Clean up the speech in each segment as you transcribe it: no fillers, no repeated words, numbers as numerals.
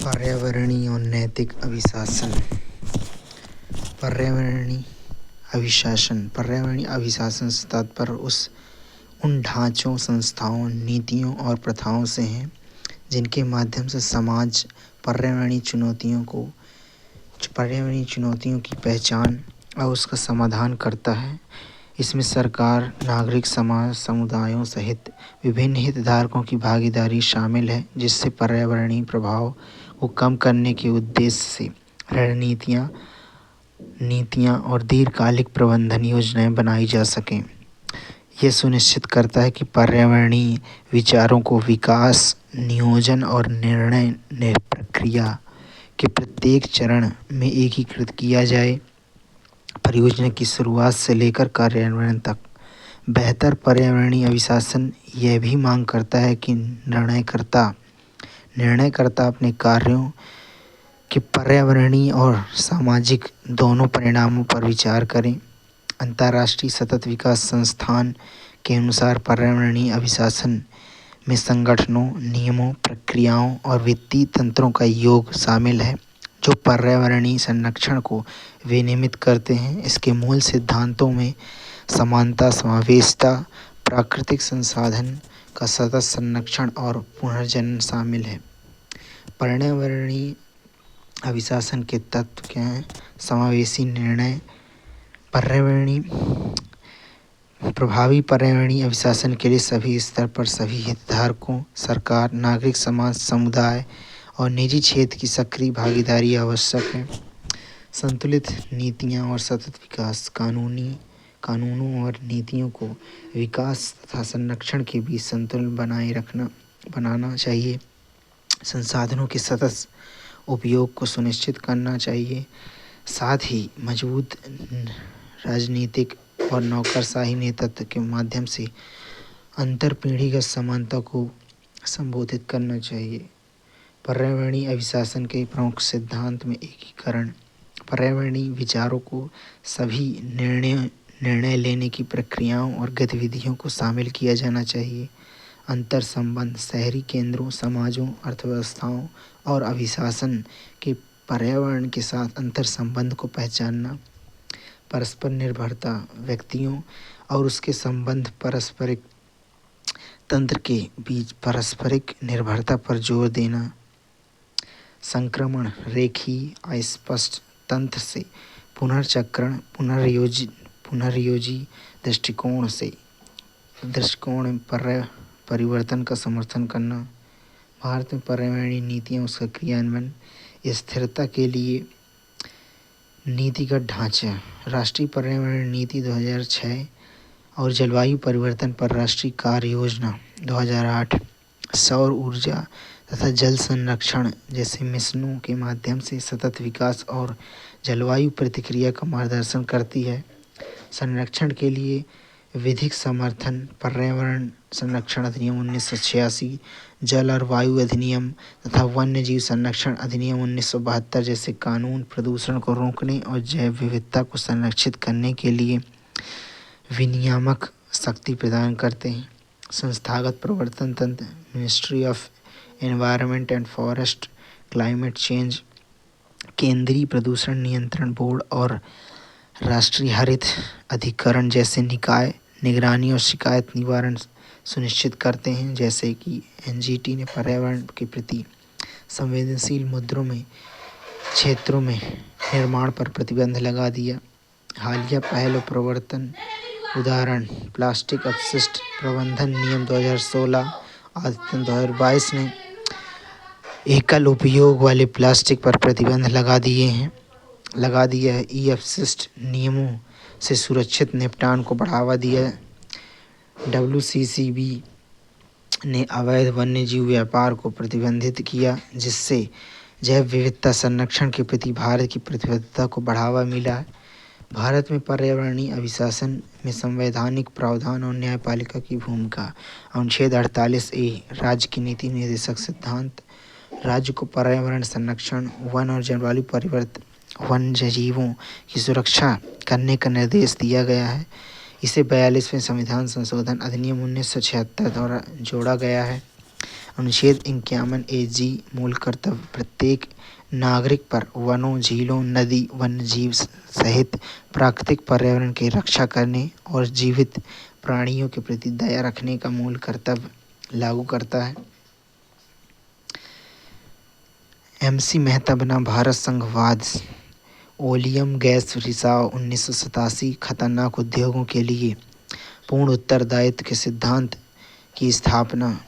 पर्यावरणीय और नैतिक अभिशासन। पर्यावरणीय अभिशासन से तात्पर्य उन ढांचों, संस्थाओं, नीतियों और प्रथाओं से हैं जिनके माध्यम से समाज पर्यावरणीय चुनौतियों की पहचान और उसका समाधान करता है। इसमें सरकार, नागरिक समाज, समुदायों सहित विभिन्न हितधारकों की भागीदारी शामिल है, जिससे पर्यावरणीय प्रभाव को कम करने के उद्देश्य से रणनीतियाँ, नीतियाँ और दीर्घकालिक प्रबंधन योजनाएं बनाई जा सकें। यह सुनिश्चित करता है कि पर्यावरणीय विचारों को विकास, नियोजन और निर्णय प्रक्रिया के प्रत्येक चरण में एकीकृत किया जाए। परियोजना की शुरुआत से लेकर कार्यान्वयन तक बेहतर पर्यावरणीय अभिशासन यह भी मांग करता है कि निर्णयकर्ता अपने कार्यों के पर्यावरणीय और सामाजिक दोनों परिणामों पर विचार करें। अंतर्राष्ट्रीय सतत विकास संस्थान के अनुसार पर्यावरणीय अभिशासन में संगठनों, नियमों, प्रक्रियाओं और वित्तीय तंत्रों का योग शामिल है जो पर्यावरणीय संरक्षण को विनियमित करते हैं। इसके मूल सिद्धांतों में समानता, समावेशिता, प्राकृतिक संसाधन का सतत संरक्षण और पुनर्जनन शामिल है। पर्यावरणीय अभिशासन के तत्व क्या हैं? समावेशी निर्णय। प्रभावी पर्यावरणीय अभिशासन के लिए सभी स्तर पर सभी हितधारकों, सरकार, नागरिक समाज, समुदाय और निजी क्षेत्र की सक्रिय भागीदारी आवश्यक है। संतुलित नीतियाँ और सतत विकास। कानूनों और नीतियों को विकास तथा संरक्षण के बीच संतुलन बनाना चाहिए। संसाधनों के सतत उपयोग को सुनिश्चित करना चाहिए। साथ ही मजबूत राजनीतिक और नौकरशाही नेतृत्व के माध्यम से अंतरपीढ़ीगत समानता को संबोधित करना चाहिए। पर्यावरणीय अभिशासन के प्रमुख सिद्धांत में एकीकरण। पर्यावरणीय विचारों को सभी निर्णय लेने की प्रक्रियाओं और गतिविधियों को शामिल किया जाना चाहिए। अंतर संबंध। शहरी केंद्रों, समाजों, अर्थव्यवस्थाओं और अभिशासन के पर्यावरण के साथ अंतर संबंध को पहचानना। परस्पर निर्भरता। व्यक्तियों और उसके संबंध पारस्परिक तंत्र के बीच पारस्परिक निर्भरता पर जोर देना। संक्रमण। रेखीय अस्पष्ट तंत्र से पुनर्चक्रण, पुनर्योजी दृष्टिकोण परिवर्तन का समर्थन करना। भारत में पर्यावरणीय नीतियाँ उसका क्रियान्वयन। स्थिरता के लिए नीतिगत ढांचा। राष्ट्रीय पर्यावरण नीति 2006 और जलवायु परिवर्तन पर राष्ट्रीय कार्य योजना 2008 सौर ऊर्जा तथा जल संरक्षण जैसे मिशनों के माध्यम से सतत विकास और जलवायु प्रतिक्रिया का मार्गदर्शन करती है। संरक्षण के लिए विधिक समर्थन। पर्यावरण संरक्षण अधिनियम 1986, जल और वायु अधिनियम तथा वन्य जीव संरक्षण अधिनियम 1972 जैसे कानून प्रदूषण को रोकने और जैव विविधता को संरक्षित करने के लिए विनियामक शक्ति प्रदान करते हैं। संस्थागत प्रवर्तन तंत्र। Ministry of environment and forest, climate change, केंद्रीय प्रदूषण नियंत्रण बोर्ड और राष्ट्रीय हरित अधिकरण जैसे निकाय निगरानी और शिकायत निवारण सुनिश्चित करते हैं। जैसे कि एनजीटी ने पर्यावरण के प्रति संवेदनशील क्षेत्रों में निर्माण पर प्रतिबंध लगा दिया। हालिया पहल और प्रवर्तन। उदाहरण प्लास्टिक अपशिष्ट प्रबंधन नियम 2016, आदतन 2022 ने एकल उपयोग वाले प्लास्टिक पर प्रतिबंध लगा दिया है। ई अपशिष्ट नियमों से सुरक्षित निपटान को बढ़ावा दिया। WCCB ने अवैध वन्यजीव व्यापार को प्रतिबंधित किया, जिससे जैव विविधता संरक्षण के प्रति भारत की प्रतिबद्धता को बढ़ावा मिला। भारत में पर्यावरणीय अभिशासन में संवैधानिक प्रावधान और न्यायपालिका की भूमिका। अनुच्छेद 48A राज्य की नीति निर्देशक सिद्धांत। राज्य को पर्यावरण संरक्षण, वन और जलवायु परिवर्तन, वन्य जीवों की सुरक्षा करने का निर्देश दिया गया है। इसे 42वें संविधान संशोधन अधिनियम 1976 द्वारा जोड़ा गया है। अनुच्छेद 51 मूल कर्तव्य प्रत्येक नागरिक पर वनों, झीलों, नदी, वन्यजीव सहित प्राकृतिक पर्यावरण की रक्षा करने और जीवित प्राणियों के प्रति दया रखने का मूल कर्तव्य लागू करता है। MC मेहता बना भारत संघवाद ओलियम गैस रिसाव 1987 खतरनाक उद्योगों के लिए पूर्ण उत्तरदायित्व के सिद्धांत की स्थापना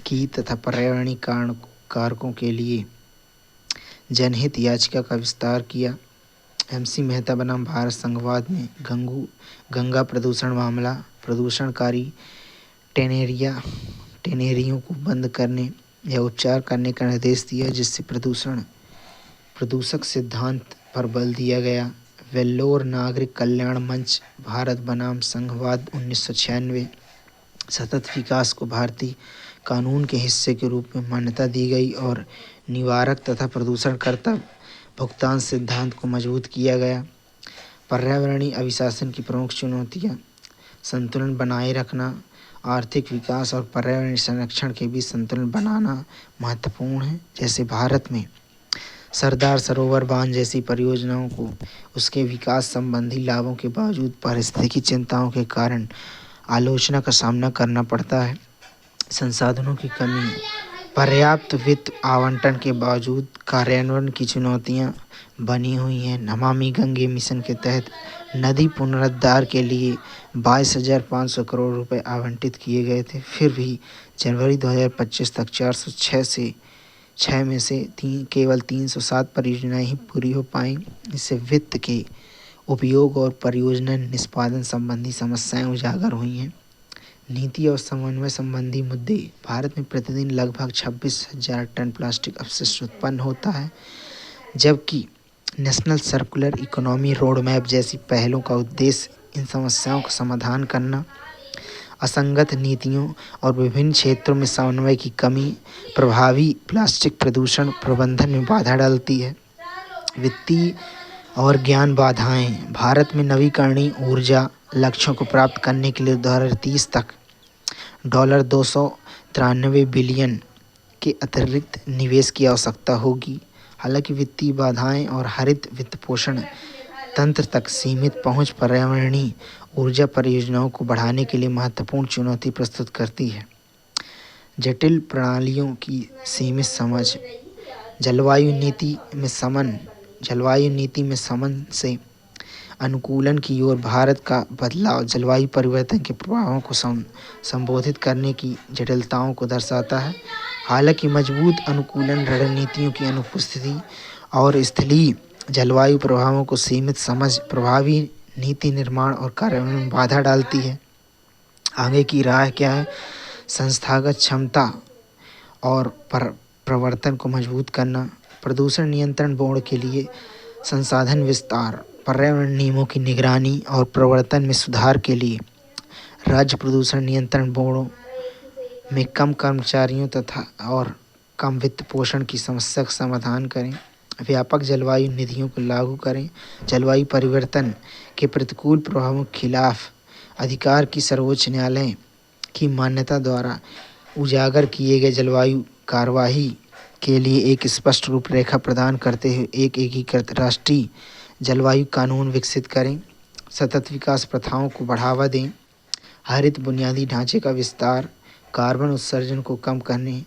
की तथा पर्यावरणीय कारकों के लिए जनहित याचिका का विस्तार किया। MC मेहता बनाम भारत संघवाद में गंगा प्रदूषण मामला प्रदूषणकारी टेनेरियों को बंद करने या उपचार करने का निर्देश दिया, जिससे प्रदूषक सिद्धांत पर बल दिया गया। वेल्लोर नागरिक कल्याण मंच भारत बनाम संघवाद 1996 सतत विकास को भारतीय कानून के हिस्से के रूप में मान्यता दी गई और निवारक तथा प्रदूषणकर्ता भुगतान सिद्धांत को मजबूत किया गया। पर्यावरणीय अभिशासन की प्रमुख चुनौतियाँ संतुलन बनाए रखना, आर्थिक विकास और पर्यावरण संरक्षण के बीच संतुलन बनाना महत्वपूर्ण है। जैसे भारत में सरदार सरोवर बांध जैसी परियोजनाओं को उसके विकास संबंधी लाभों के बावजूद पारिस्थितिकी चिंताओं के कारण आलोचना का सामना करना पड़ता है। संसाधनों की कमी, पर्याप्त वित्त आवंटन के बावजूद कार्यान्वयन की चुनौतियां बनी हुई हैं। नमामि गंगे मिशन के तहत नदी पुनरुद्धार के लिए 22,500 करोड़ रुपए आवंटित किए गए थे, फिर भी जनवरी 2025 तक 406 में से केवल 307 परियोजनाएं ही पूरी हो पाई। इससे वित्त के उपयोग और परियोजना निष्पादन संबंधी समस्याएं उजागर हुई हैं। नीति और समन्वय संबंधी मुद्दे, भारत में प्रतिदिन लगभग 26,000 टन प्लास्टिक अपशिष्ट उत्पन्न होता है, जबकि national circular economy road map जैसी पहलों का उद्देश्य इन समस्याओं का समाधान करना। असंगत नीतियों और विभिन्न क्षेत्रों में समन्वय की कमी प्रभावी प्लास्टिक प्रदूषण प्रबंधन में बाधा डालती है। वित्तीय और ज्ञान बाधाएं, भारत में नवीकरणीय ऊर्जा लक्ष्यों को प्राप्त करने के लिए 2030 तक $293 बिलियन के अतिरिक्त निवेश की आवश्यकता होगी। हालांकि वित्तीय बाधाएं और हरित वित्तपोषण तंत्र तक सीमित पहुंच पर्यावरणीय ऊर्जा परियोजनाओं को बढ़ाने के लिए महत्वपूर्ण चुनौती प्रस्तुत करती है। जटिल प्रणालियों की सीमित समझ, जलवायु नीति में समन से अनुकूलन की ओर भारत का बदलाव जलवायु परिवर्तन के प्रभावों को संबोधित करने की जटिलताओं को दर्शाता है। हालांकि मजबूत अनुकूलन रणनीतियों की अनुपस्थिति और स्थलीय जलवायु प्रभावों को सीमित समझ प्रभावी नीति निर्माण और कार्यान्वयन में बाधा डालती है। आगे की राह क्या है? संस्थागत क्षमता और प्रवर्तन को मजबूत करना, प्रदूषण नियंत्रण बोर्ड के लिए संसाधन विस्तार, पर्यावरण नियमों की निगरानी और प्रवर्तन में सुधार के लिए राज्य प्रदूषण नियंत्रण बोर्डों में कम कर्मचारियों तथा और कम वित्त पोषण की समस्या का समाधान करें। व्यापक जलवायु नीतियों को लागू करें। जलवायु परिवर्तन के प्रतिकूल प्रभावों के खिलाफ अधिकार की सर्वोच्च न्यायालय की मान्यता द्वारा उजागर किए गए जलवायु कार्यवाही के लिए एक स्पष्ट रूपरेखा प्रदान करते हुए एक एकीकृत राष्ट्रीय जलवायु कानून विकसित करें। सतत विकास प्रथाओं को बढ़ावा दें। हरित बुनियादी ढांचे का विस्तार, कार्बन उत्सर्जन को कम करने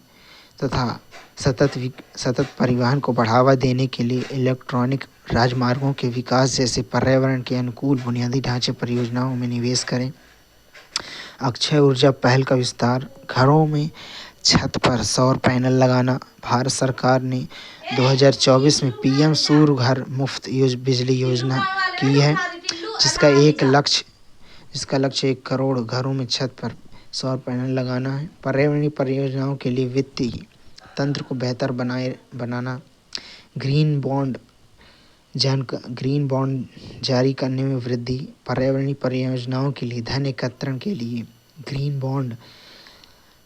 तथा सतत परिवहन को बढ़ावा देने के लिए इलेक्ट्रॉनिक राजमार्गों के विकास जैसे पर्यावरण के अनुकूल बुनियादी ढांचे परियोजनाओं में निवेश करें। अक्षय ऊर्जा पहल का विस्तार, घरों में छत पर सौर पैनल लगाना। भारत सरकार ने 2024 में PM सूर्य घर मुफ्त बिजली योजना की है, जिसका लक्ष्य 1 करोड़ घरों में छत पर सौर पैनल लगाना है। पर्यावरणीय परियोजनाओं के लिए वित्तीय तंत्र को बेहतर बनाना, ग्रीन बॉन्ड जारी करने में वृद्धि, पर्यावरणीय परियोजनाओं के लिए धन एकत्रण के लिए ग्रीन बॉन्ड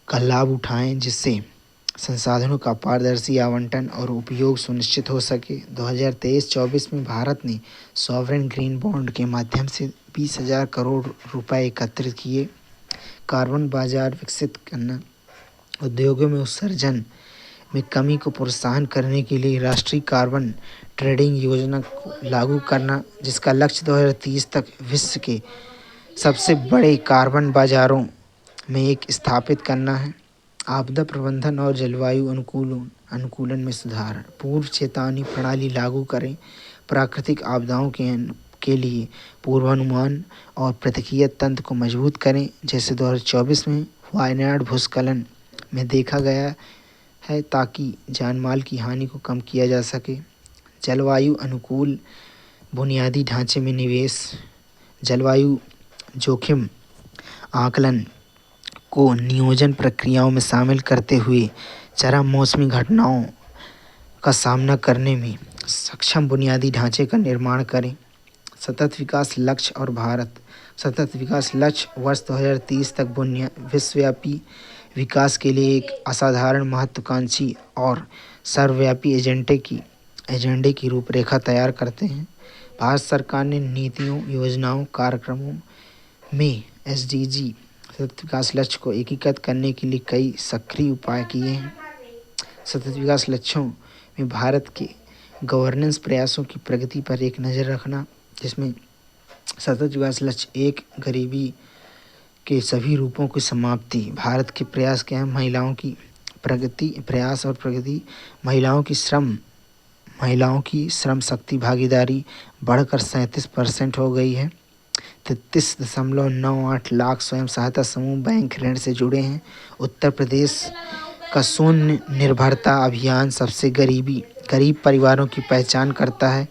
का लाभ उठाएं, जिससे संसाधनों का पारदर्शी आवंटन और उपयोग सुनिश्चित हो सके। 2023-24 में भारत ने सॉवरेन ग्रीन बॉन्ड के माध्यम से 20,000 करोड़ रुपए एकत्रित किए। कार्बन बाजार विकसित करना, उद्योगों में उत्सर्जन में कमी को प्रोत्साहन करने के लिए राष्ट्रीय कार्बन ट्रेडिंग योजना को लागू करना, जिसका लक्ष्य 2030 तक विश्व के सबसे बड़े कार्बन बाजारों में एक स्थापित करना है। आपदा प्रबंधन और जलवायु अनुकूलन में सुधार, पूर्व चेतावनी प्रणाली लागू करें, प्राकृतिक आपदाओं के लिए पूर्वानुमान और प्रतिक्रिया तंत्र को मजबूत करें, जैसे 2024 में वायनाड भूस्खलन में देखा गया है, ताकि जानमाल की हानि को कम किया जा सके। जलवायु अनुकूल बुनियादी ढांचे में निवेश, जलवायु जोखिम आकलन को नियोजन प्रक्रियाओं में शामिल करते हुए चरम मौसमी घटनाओं का सामना करने में सक्षम बुनियादी ढांचे का निर्माण करें। सतत विकास लक्ष्य और भारत सतत विकास लक्ष्य वर्ष 2030 तक विश्वव्यापी विकास के लिए एक असाधारण महत्वाकांक्षी और सर्वव्यापी एजेंडे की रूपरेखा तैयार करते हैं। भारत सरकार ने नीतियों, योजनाओं, कार्यक्रमों में एसडीजी सतत विकास लक्ष्य को एकीकृत करने के लिए कई सक्रिय उपाय किए हैं। सतत विकास लक्ष्यों में भारत के गवर्नेंस प्रयासों की प्रगति पर एक नज़र रखना, जिसमें सतत विकास लक्ष्य 1 गरीबी के सभी रूपों की समाप्ति। भारत के प्रयास क्या है? महिलाओं की प्रगति, महिलाओं की श्रम शक्ति भागीदारी बढ़कर 37% हो गई है। 33.98 लाख स्वयं सहायता समूह बैंक ऋण से जुड़े हैं। उत्तर प्रदेश का शून्य निर्भरता अभियान सबसे गरीब परिवारों की पहचान करता है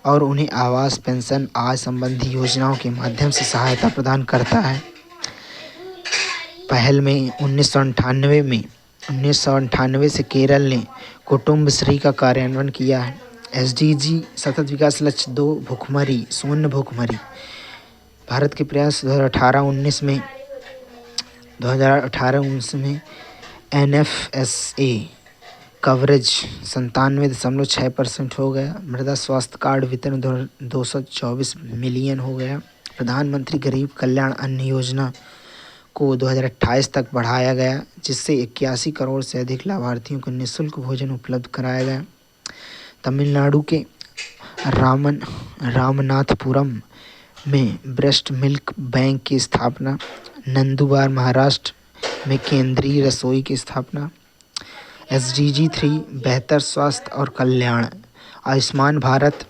और उन्हें आवास, पेंशन, आय संबंधी योजनाओं के माध्यम से सहायता प्रदान करता है। पहल में 1998 से केरल ने कुटुंबश्री का कार्यान्वयन किया है। एसडीजी सतत विकास लक्ष्य 2 शून्य भूखमरी। भारत के प्रयास 2018-19 में एनएफएसए कवरेज 97.6% हो गया। मृदा स्वास्थ्य कार्ड वितरण 224 मिलियन हो गया। प्रधानमंत्री गरीब कल्याण अन्न योजना को 2028 तक बढ़ाया गया, जिससे 81 करोड़ से अधिक लाभार्थियों को निःशुल्क भोजन उपलब्ध कराया गया। तमिलनाडु के रामनाथपुरम में ब्रेस्ट मिल्क बैंक की स्थापना। नंदुबार महाराष्ट्र में केंद्रीय रसोई की स्थापना। एसडीजी 3 बेहतर स्वास्थ्य और कल्याण। आयुष्मान भारत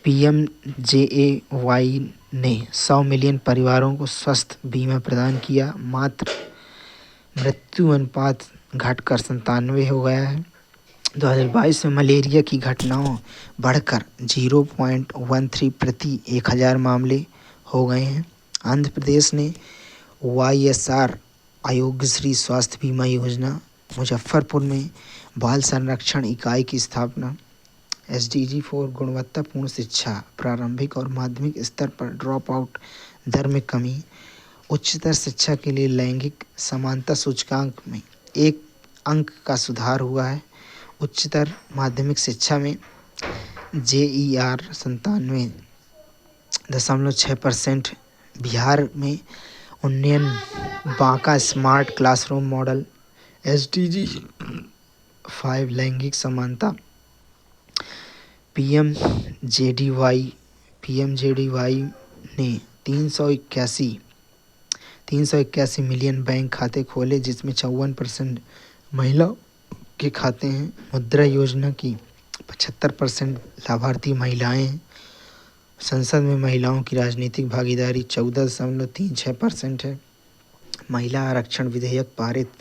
पीएमजेएवाई ने 100 मिलियन परिवारों को स्वास्थ्य बीमा प्रदान किया। मातृ मृत्यु अनुपात घटकर 97 हो गया है। 2022 में मलेरिया की घटनाओं बढ़कर 0.13 प्रति 1000 मामले हो गए हैं। आंध्र प्रदेश ने वाईएसआर आरोग्यश्री स्वास्थ्य बीमा योजना। मुजफ्फरपुर में बाल संरक्षण इकाई की स्थापना। एसडीजी 4 गुणवत्तापूर्ण शिक्षा, प्रारंभिक और माध्यमिक स्तर पर ड्रॉप आउट दर में कमी। उच्चतर शिक्षा के लिए लैंगिक समानता सूचकांक में 1 अंक का सुधार हुआ है। उच्चतर माध्यमिक शिक्षा में जेईआर 97.6%। बिहार में उन्नयन Banka smart classroom model. SDG 5 लैंगिक समानता। पीएमजेडीवाई ने 381 मिलियन बैंक खाते खोले, जिसमें 54% महिलाओं के खाते हैं। मुद्रा योजना की 75% लाभार्थी महिलाएं हैं। संसद में महिलाओं की राजनीतिक भागीदारी 14.36% है। महिला आरक्षण विधेयक पारित।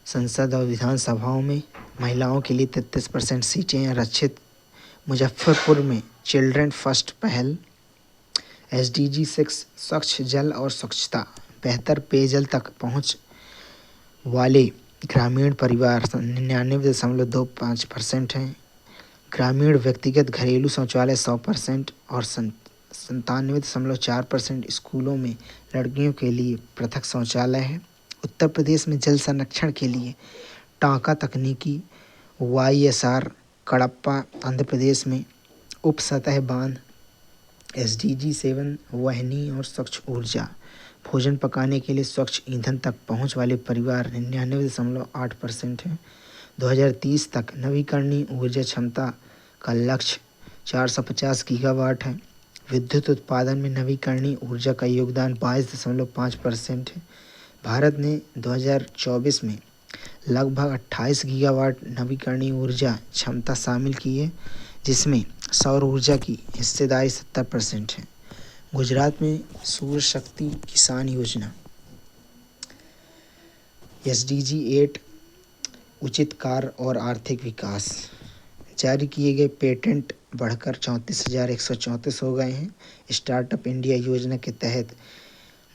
संसद और विधानसभाओं में महिलाओं के लिए 33% सीटें आरक्षित। मुजफ्फरपुर में चिल्ड्रन फर्स्ट पहल। एसडीजी 6 स्वच्छ जल और स्वच्छता। बेहतर पेयजल तक पहुंच वाले ग्रामीण परिवार 99.25% हैं। ग्रामीण व्यक्तिगत घरेलू शौचालय 100% और 97.4% स्कूलों में लड़कियों के लिए पृथक शौचालय है। उत्तर प्रदेश में जल संरक्षण के लिए टांका तकनीकी। वाईएसआर कडप्पा। आंध्र प्रदेश में उप सतह बांध। एसडीजी 7 वहनीय और स्वच्छ ऊर्जा। भोजन पकाने के लिए स्वच्छ ईंधन तक पहुंच वाले परिवार 99.8% हैं। 2030 तक नवीकरणीय ऊर्जा क्षमता का लक्ष्य 450 गीगावाट है। विद्युत उत्पादन में नवीकरणीय ऊर्जा का योगदान 22.5% है। भारत ने 2024 में लगभग 28 गीगावाट नवीकरणीय ऊर्जा क्षमता शामिल की है, जिसमें सौर ऊर्जा की हिस्सेदारी 70% है। गुजरात में सूर्य शक्ति किसान योजना SDG 8 उचित कार्य और आर्थिक विकास। जारी किए गए पेटेंट बढ़कर 34,134 हो गए हैं। स्टार्टअप इंडिया योजना के तहत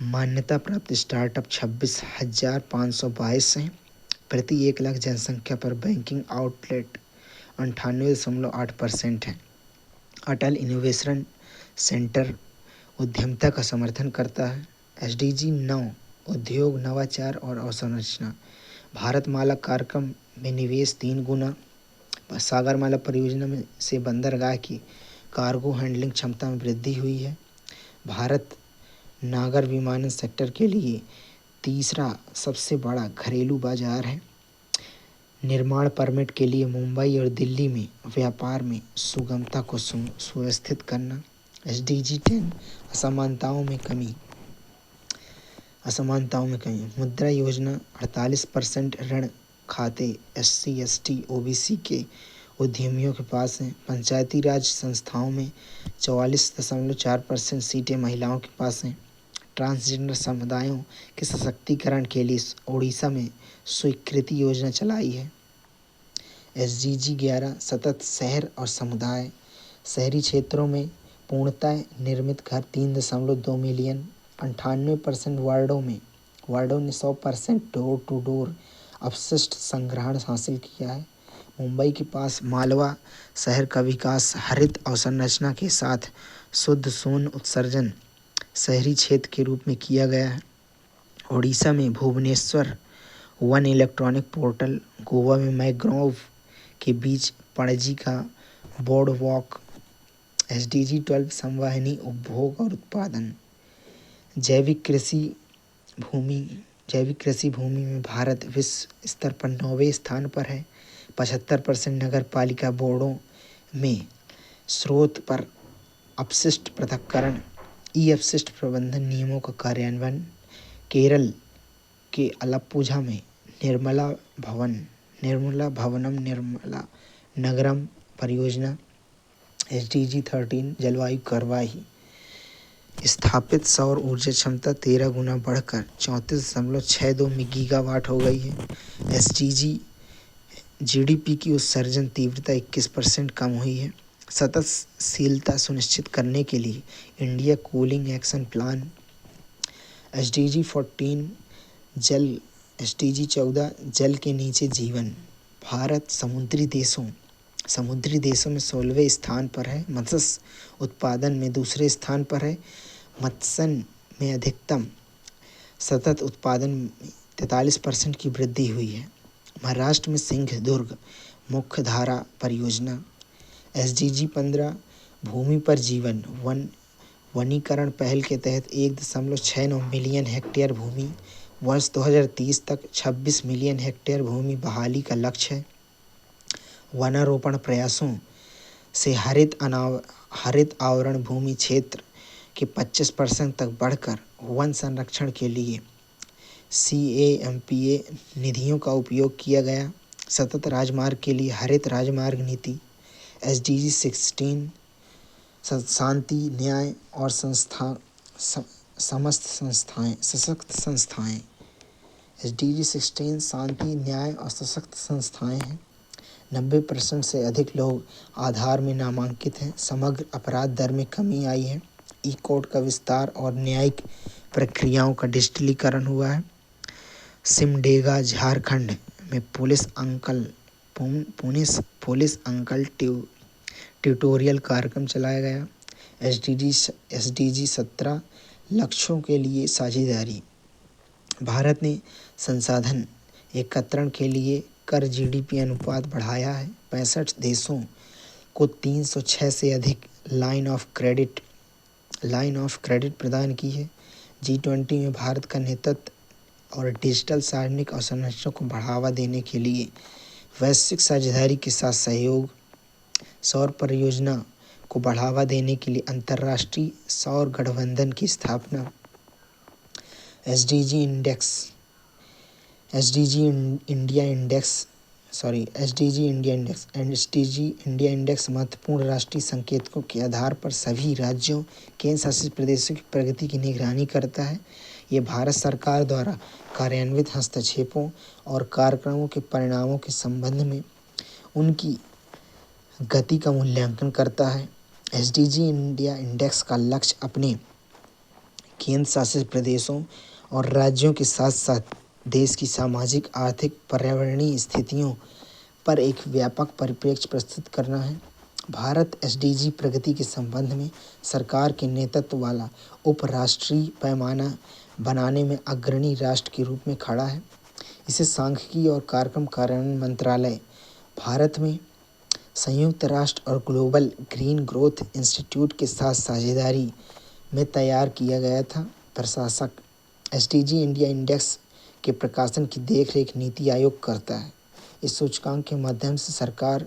मान्यता प्राप्त स्टार्टअप 26,522 हैं। प्रति 1 लाख जनसंख्या पर बैंकिंग आउटलेट 98.8% है। अटल इनोवेशन सेंटर उद्यमिता का समर्थन करता है। SDG 9 उद्योग नवाचार और अवसंरचना। भारतमाला कार्यक्रम में निवेश 3 गुना। सागरमाला परियोजना में से बंदरगाह की कार्गो हैंडलिंग क्षमता में वृद्धि हुई है। भारत नागर विमानन सेक्टर के लिए तीसरा सबसे बड़ा घरेलू बाजार है। निर्माण परमिट के लिए मुंबई और दिल्ली में व्यापार में सुगमता को सुव्यवस्थित करना। SDG 10 असमानताओं में कमी। मुद्रा योजना 48% ऋण खाते SC, ST, OBC के उद्यमियों के पास हैं। पंचायती राज संस्थाओं में 44.4% सीटें महिलाओं के पास हैं। ट्रांसजेंडर समुदायों के सशक्तिकरण के लिए ओडिशा में स्वीकृति योजना चलाई है। SDG 11 सतत शहर और समुदाय। शहरी क्षेत्रों में पूर्णतः निर्मित घर 3.2 मिलियन। 98% वार्डों ने 100% डोर टू डोर अपशिष्ट संग्रहण हासिल किया है। मुंबई के पास मालवा शहर का विकास हरित अवसंरचना के साथ शुद्ध शून्य उत्सर्जन शहरी क्षेत्र के रूप में किया गया है। ओडिशा में Bhubaneswar one electronic portal. Goa में मैंग्रोव के बीच पणजी का बोर्ड वॉक। SDG 12 संवहनी उपभोग और उत्पादन। जैविक कृषि भूमि में भारत विश्व स्तर पर 9वें स्थान पर है। 75% नगर पालिका बोर्डों में स्रोत पर अपशिष्ट पृथक्करण अपशिष्ट प्रबंधन नियमों का कार्यान्वयन। केरल के अलप्पुझा में निर्मला नगरम परियोजना। SDG 13 जलवायु कार्रवाई। स्थापित सौर ऊर्जा क्षमता 13 गुना बढ़कर 34.62 गीगावाट हो गई है। SDG GDP की उत्सर्जन तीव्रता 21% कम हुई है। सततशीलता सुनिश्चित करने के लिए India cooling action plan. SDG 14 जल। SDG 14 जल के नीचे जीवन। भारत समुद्री देशों में 16वें स्थान पर है। मत्स्य उत्पादन में दूसरे स्थान पर है। मत्स्य में अधिकतम सतत उत्पादन में 43% की वृद्धि हुई है। महाराष्ट्र में सिंधुदुर्ग मुख्य धारा परियोजना। SDG 15 भूमि पर जीवन। वनीकरण पहल के तहत 1.69 मिलियन हेक्टेयर भूमि। वर्ष 2030 तक 26 मिलियन हेक्टेयर भूमि बहाली का लक्ष्य है। वनारोपण प्रयासों से हरित आवरण भूमि क्षेत्र के 25% तक बढ़कर वन संरक्षण के लिए CAMPA निधियों का उपयोग किया गया। सतत राजमार्ग के लिए हरित राजमार्ग नीति। SDG 16 शांति न्याय और सशक्त संस्थाएं। SDG 16 शांति न्याय और सशक्त संस्थाएं हैं। 90% से अधिक लोग आधार में नामांकित हैं। समग्र अपराध दर में कमी आई है। ई-कोर्ट का विस्तार और न्यायिक प्रक्रियाओं का डिजिटलीकरण हुआ है। सिमडेगा झारखंड में पुलिस अंकल ट्यूटोरियल कार्यक्रम चलाया गया। SDG 17 लक्ष्यों के लिए साझेदारी। भारत ने संसाधन एकत्रीकरण के लिए कर GDP अनुपात बढ़ाया है। 65 देशों को 306 से अधिक लाइन ऑफ क्रेडिट प्रदान की है। G20 में भारत का नेतृत्व और डिजिटल सार्वजनिक अवसंरचना को बढ़ावा देने के लिए वैश्विक साझेदारी के साथ सहयोग, सौर परियोजना को बढ़ावा देने के लिए अंतर्राष्ट्रीय सौर गठबंधन की स्थापना, एसडीजी इंडिया इंडेक्स महत्वपूर्ण राष्ट्रीय संकेतकों के आधार पर सभी राज्यों, केंद्र शासित प्रदेशों की प्रगति की निगरानी करता है। ये भारत सरकार द्वारा कार्यान्वित हस्तक्षेपों और कार्यक्रमों के परिणामों के संबंध में उनकी गति का मूल्यांकन करता है। एसडीजी इंडिया इंडेक्स का लक्ष्य अपने केंद्र शासित प्रदेशों और राज्यों के साथ साथ देश की सामाजिक, आर्थिक, पर्यावरणीय स्थितियों पर एक व्यापक परिप्रेक्ष्य प्रस्तुत करना है। भारत एसडीजी प्रगति के संबंध में सरकार के नेतृत्व वाला उपराष्ट्रीय पैमाना बनाने में अग्रणी राष्ट्र के रूप में खड़ा है। इसे सांख्यिकी और कार्यक्रम कार्यान्वयन मंत्रालय, भारत में संयुक्त राष्ट्र और ग्लोबल ग्रीन ग्रोथ इंस्टीट्यूट के साथ साझेदारी में तैयार किया गया था। प्रशासक एसडीजी इंडिया इंडेक्स के प्रकाशन की देखरेख नीति आयोग करता है। इस सूचकांक के माध्यम से सरकार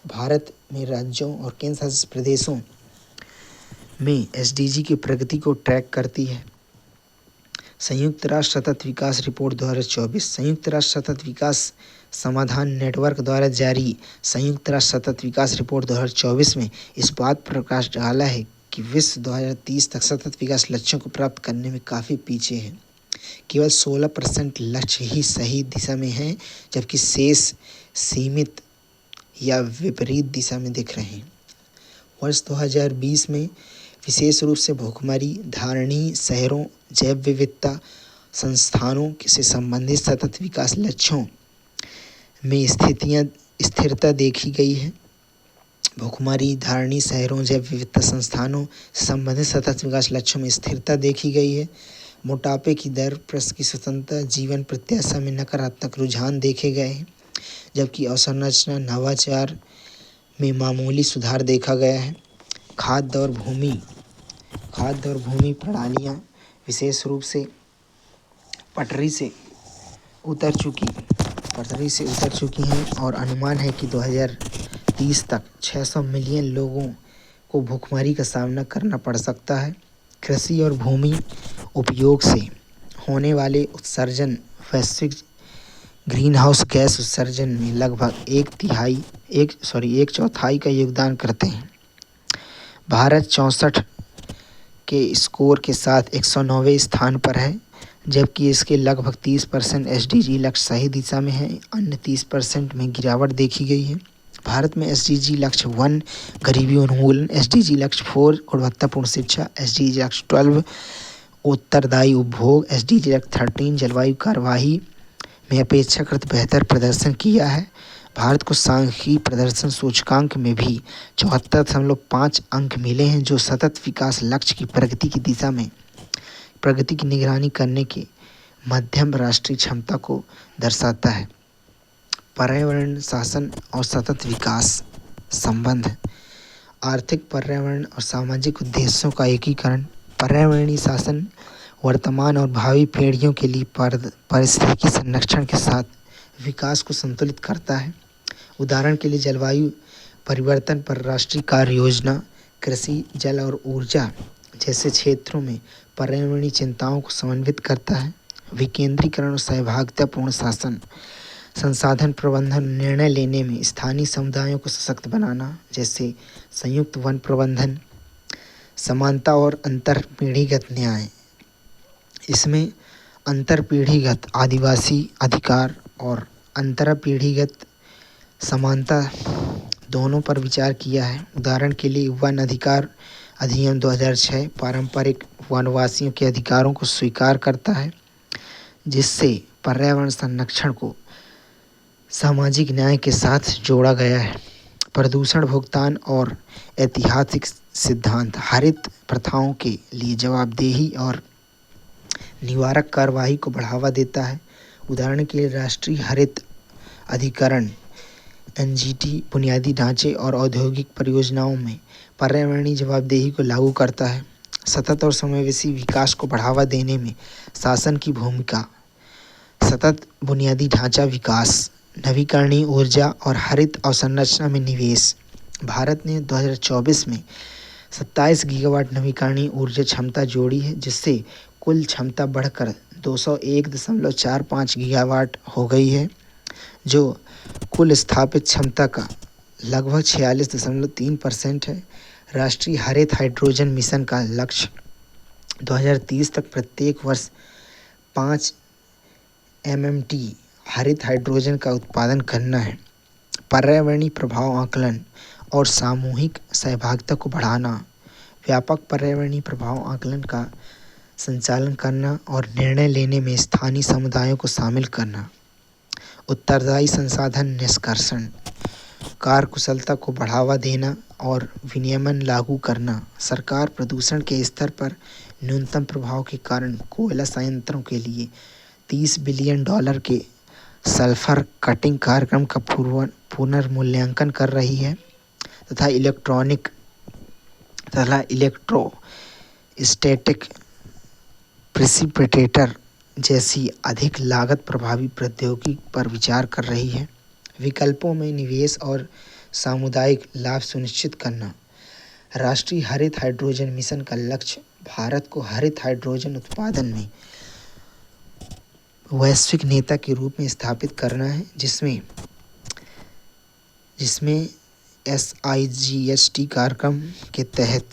भारत में राज्यों और केंद्र शासित प्रदेशों में एसडीजी की प्रगति को ट्रैक करती है। संयुक्त राष्ट्र सतत विकास रिपोर्ट 2024 संयुक्त राष्ट्र सतत विकास समाधान नेटवर्क द्वारा जारी संयुक्त राष्ट्र सतत विकास रिपोर्ट 2024 में इस बात पर प्रकाश डाला है कि विश्व 2030 तक सतत विकास लक्ष्यों को प्राप्त करने में काफ़ी पीछे है। केवल 16% लक्ष्य ही सही दिशा में हैं, जबकि शेष सीमित या विपरीत दिशा में दिख रहे हैं। वर्ष 2020 में विशेष रूप से भूखमरी, धारणीय शहरों, जैव विविधता संस्थानों से संबंधित सतत विकास लक्ष्यों में स्थिरता देखी गई है। भूखमरी, धारणीय शहरों, जैव विविधता संस्थानों से संबंधित सतत विकास लक्ष्यों में स्थिरता देखी गई है। मोटापे की दर, प्रेस की स्वतंत्रता, जीवन प्रत्याशा में नकारात्मक रुझान देखे गए हैं, जबकि अवसंरचना नवाचार में मामूली सुधार देखा गया है। खाद्य और भूमि प्रणालियाँ विशेष रूप से पटरी से उतर चुकी हैं और अनुमान है कि 2030 तक 600 मिलियन लोगों को भूखमरी का सामना करना पड़ सकता है। कृषि और भूमि उपयोग से होने वाले उत्सर्जन वैश्विक ग्रीन हाउस गैस उत्सर्जन में लगभग एक चौथाई का योगदान करते हैं। भारत 64 के स्कोर के साथ 109वें स्थान पर है, जबकि इसके लगभग 30% एसडीजी लक्ष्य सही दिशा में है। अन्य 30% में गिरावट देखी गई है। भारत में एसडीजी लक्ष्य 1 गरीबी उन्मूलन, एसडीजी लक्ष्य 4 गुणवत्तापूर्ण शिक्षा, एसडीजी लक्ष्य 12 उत्तरदायी उपभोग, एसडीजी लक्ष्य 13 जलवायु कार्यवाही में अपेक्षाकृत बेहतर प्रदर्शन किया है। भारत को सांख्यिकीय प्रदर्शन सूचकांक में भी 74.5 अंक मिले हैं, जो सतत विकास लक्ष्य की प्रगति की दिशा में प्रगति की निगरानी करने के मध्यम राष्ट्रीय क्षमता को दर्शाता है। पर्यावरण शासन और सतत विकास संबंध, आर्थिक, पर्यावरण और सामाजिक उद्देश्यों का एकीकरण। पर्यावरणीय शासन वर्तमान और भावी पीढ़ियों के लिए पारिस्थितिकी संरक्षण के साथ विकास को संतुलित करता है। उदाहरण के लिए जलवायु परिवर्तन पर राष्ट्रीय कार्य योजना, कृषि, जल और ऊर्जा जैसे क्षेत्रों में पर्यावरणीय चिंताओं को समन्वित करता है। विकेंद्रीकरण और सहभागितापूर्ण शासन, संसाधन प्रबंधन, निर्णय लेने में स्थानीय समुदायों को सशक्त बनाना, जैसे संयुक्त वन प्रबंधन। समानता और अंतरपीढ़ीगत न्याय, इसमें अंतरपीढ़ीगत आदिवासी अधिकार और अंतरपीढ़ीगत समानता दोनों पर विचार किया है। उदाहरण के लिए वन अधिकार अधिनियम 2006 पारंपरिक वनवासियों के अधिकारों को स्वीकार करता है, जिससे पर्यावरण संरक्षण को सामाजिक न्याय के साथ जोड़ा गया है। प्रदूषण भुगतान और ऐतिहासिक सिद्धांत, हरित प्रथाओं के लिए जवाबदेही और निवारक कार्रवाई को बढ़ावा देता है। उदाहरण के लिए राष्ट्रीय हरित अधिकरण एनजीटी बुनियादी ढांचे और औद्योगिक परियोजनाओं में पर्यावरणीय जवाबदेही को लागू करता है। सतत और समावेशी विकास को बढ़ावा देने में शासन की भूमिका। सतत बुनियादी ढांचा विकास, नवीकरणीय ऊर्जा और हरित अवसंरचना में निवेश। भारत ने 2024 में 27 गीगावाट नवीकरणीय ऊर्जा क्षमता जोड़ी है, जिससे कुल क्षमता बढ़कर 201.45 गीगावाट हो गई है, जो कुल स्थापित क्षमता का लगभग 46.3% है। राष्ट्रीय हरित हाइड्रोजन मिशन का लक्ष्य 2030 तक प्रत्येक वर्ष 5 MMT हरित हाइड्रोजन का उत्पादन करना है। पर्यावरणीय प्रभाव आकलन और सामूहिक सहभागिता को बढ़ाना। व्यापक पर्यावरणीय प्रभाव आकलन का संचालन करना और निर्णय लेने में स्थानीय समुदायों को शामिल करना। उत्तरदायी संसाधन निष्कर्षण, कार्यकुशलता को बढ़ावा देना और विनियमन लागू करना। सरकार प्रदूषण के स्तर पर न्यूनतम प्रभाव के कारण कोयला संयंत्रों के लिए $30 बिलियन के सल्फर कटिंग कार्यक्रम का पुनर्मूल्यांकन कर रही है तथा इलेक्ट्रोस्टैटिक प्रेसिपिटेटर जैसी अधिक लागत प्रभावी प्रौद्योगिकी पर विचार कर रही है। विकल्पों में निवेश और सामुदायिक लाभ सुनिश्चित करना। राष्ट्रीय हरित हाइड्रोजन मिशन का लक्ष्य भारत को हरित हाइड्रोजन उत्पादन में वैश्विक नेता के रूप में स्थापित करना है, जिसमें SIGST कार्यक्रम के तहत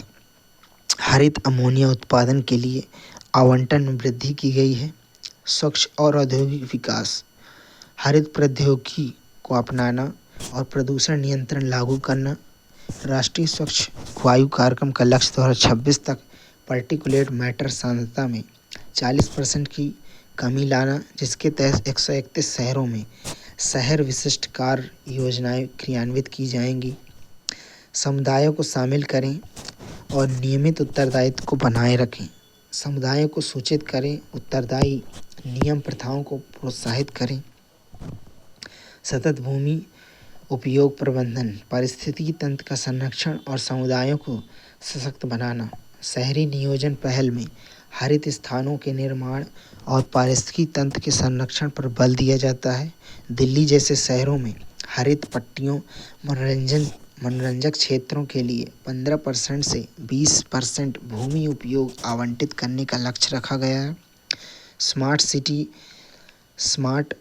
हरित अमोनिया उत्पादन के लिए आवंटन में वृद्धि की गई है। स्वच्छ और औद्योगिक विकास, हरित प्रौद्योगिकी को अपनाना और प्रदूषण नियंत्रण लागू करना। राष्ट्रीय स्वच्छ वायु कार्यक्रम का लक्ष्य 2026 तक पार्टिकुलेट मैटर सांद्रता में 40% की कमी लाना, जिसके तहत 131 शहरों में शहर विशिष्ट कार्य योजनाएं क्रियान्वित की जाएंगी। समुदायों को शामिल करें और नियमित उत्तरदायित्व को बनाए रखें। समुदायों को सूचित करें, उत्तरदायी नियम प्रथाओं को प्रोत्साहित करें। सतत भूमि उपयोग प्रबंधन, पारिस्थितिकी तंत्र का संरक्षण और समुदायों को सशक्त बनाना। शहरी नियोजन पहल में हरित स्थानों के निर्माण और पारिस्थितिकी तंत्र के संरक्षण पर बल दिया जाता है। दिल्ली जैसे शहरों में हरित पट्टियों, मनोरंजक क्षेत्रों के लिए 15% से 20% भूमि उपयोग आवंटित करने का लक्ष्य रखा गया है। स्मार्ट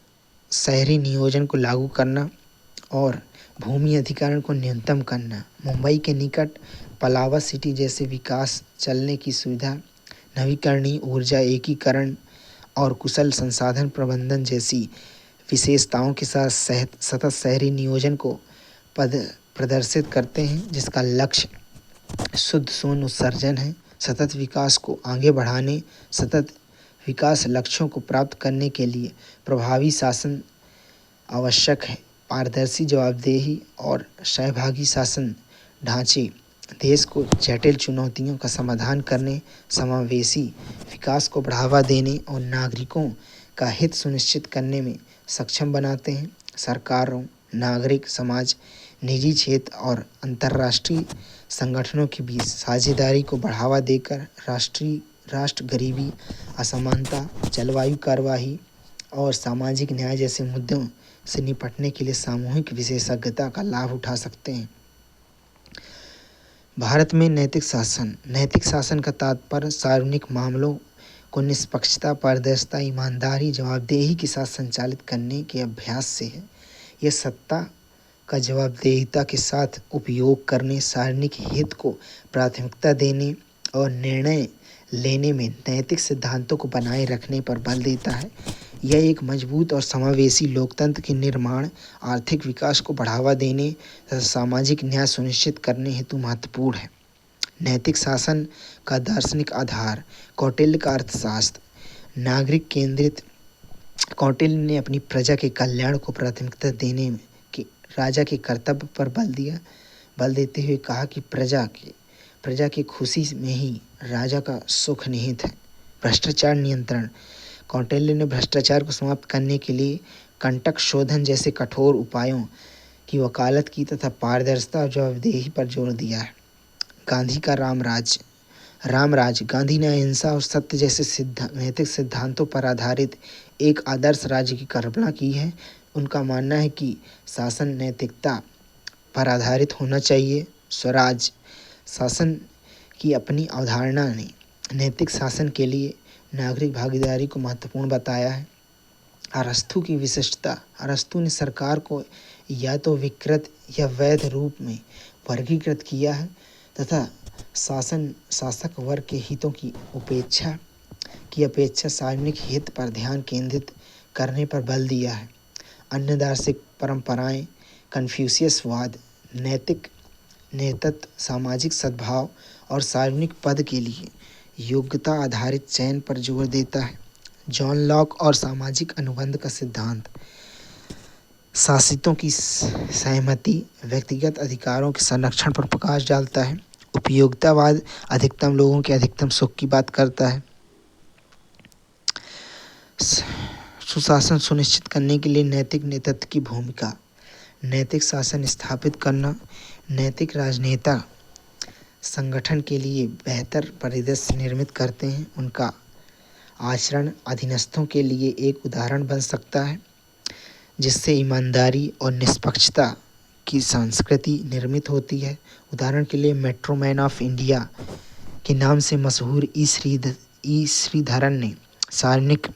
शहरी नियोजन को लागू करना और भूमि अधिग्रहण को न्यूनतम करना। मुंबई के निकट पलावा सिटी जैसे विकास चलने की सुविधा, नवीकरणीय ऊर्जा एकीकरण और कुशल संसाधन प्रबंधन जैसी विशेषताओं के साथ सतत शहरी नियोजन को प्रदर्शित करते हैं, जिसका लक्ष्य शुद्ध शून्य उत्सर्जन है। सतत विकास को आगे बढ़ाने, सतत विकास लक्ष्यों को प्राप्त करने के लिए प्रभावी शासन आवश्यक है। पारदर्शी, जवाबदेही और सहभागी शासन ढांचे देश को जटिल चुनौतियों का समाधान करने, समावेशी विकास को बढ़ावा देने और नागरिकों का हित सुनिश्चित करने में सक्षम बनाते हैं। सरकारों, नागरिक समाज, निजी क्षेत्र और अंतर्राष्ट्रीय संगठनों के बीच साझेदारी को बढ़ावा देकर राष्ट्र गरीबी, असमानता, जलवायु कार्यवाही और सामाजिक न्याय जैसे मुद्दों से निपटने के लिए सामूहिक विशेषज्ञता का लाभ उठा सकते हैं। भारत में नैतिक शासन का तात्पर्य सार्वजनिक मामलों को निष्पक्षता, पारदर्शिता, ईमानदारी, जवाबदेही के साथ संचालित करने के अभ्यास से है। यह सत्ता का जवाबदेहिता के साथ उपयोग करने, सार्वजनिक हित को प्राथमिकता देने और निर्णय लेने में नैतिक सिद्धांतों को बनाए रखने पर बल देता है। यह एक मजबूत और समावेशी लोकतंत्र के निर्माण, आर्थिक विकास को बढ़ावा देने तथा सामाजिक न्याय सुनिश्चित करने हेतु महत्वपूर्ण है। नैतिक शासन का दार्शनिक आधार, कौटिल्य का अर्थशास्त्र, नागरिक केंद्रित। कौटिल्य ने अपनी प्रजा के कल्याण को प्राथमिकता देने के राजा के कर्तव्य पर बल देते हुए कहा कि प्रजा की खुशी में ही राजा का सुख निहित है। भ्रष्टाचार नियंत्रण। कौटिल्य ने भ्रष्टाचार को समाप्त करने के लिए कंटक शोधन जैसे कठोर उपायों की वकालत की तथा पारदर्शिता और जवाबदेही पर जोर दिया है। गांधी का राम राज्य। रामराज गांधी ने अहिंसा और सत्य जैसे नैतिक सिद्धांतों पर आधारित एक आदर्श राज्य की कल्पना की है। उनका मानना है कि शासन नैतिकता पर आधारित होना चाहिए। स्वराज शासन की अपनी अवधारणा ने नैतिक शासन के लिए नागरिक भागीदारी को महत्वपूर्ण बताया है। अरस्तू की विशिष्टता, अरस्तू ने सरकार को या तो विकृत या वैध रूप में वर्गीकृत किया है तथा शासक वर्ग के हितों की अपेक्षा सार्वजनिक हित पर ध्यान केंद्रित करने पर बल दिया है। अन्य दार्शनिक परंपराएं कन्फ्यूशियसवाद, नैतिक नेतृत्व, सामाजिक सद्भाव और सार्वजनिक पद के लिए योग्यता आधारित चयन पर जोर देता है। जॉन लॉक और सामाजिक अनुबंध का सिद्धांत शासितों की सहमति व्यक्तिगत अधिकारों के संरक्षण पर प्रकाश डालता है। उपयोगितावाद अधिकतम लोगों के अधिकतम सुख की बात करता है। सुशासन सुनिश्चित करने के लिए नैतिक नेतृत्व की भूमिका, नैतिक शासन स्थापित करना नैतिक राजनेता संगठन के लिए बेहतर परिदृश्य निर्मित करते हैं। उनका आचरण अधीनस्थों के लिए एक उदाहरण बन सकता है जिससे ईमानदारी और निष्पक्षता की संस्कृति निर्मित होती है। उदाहरण के लिए मेट्रो मैन ऑफ इंडिया के नाम से मशहूर ई श्रीधरन ने सार्वजनिक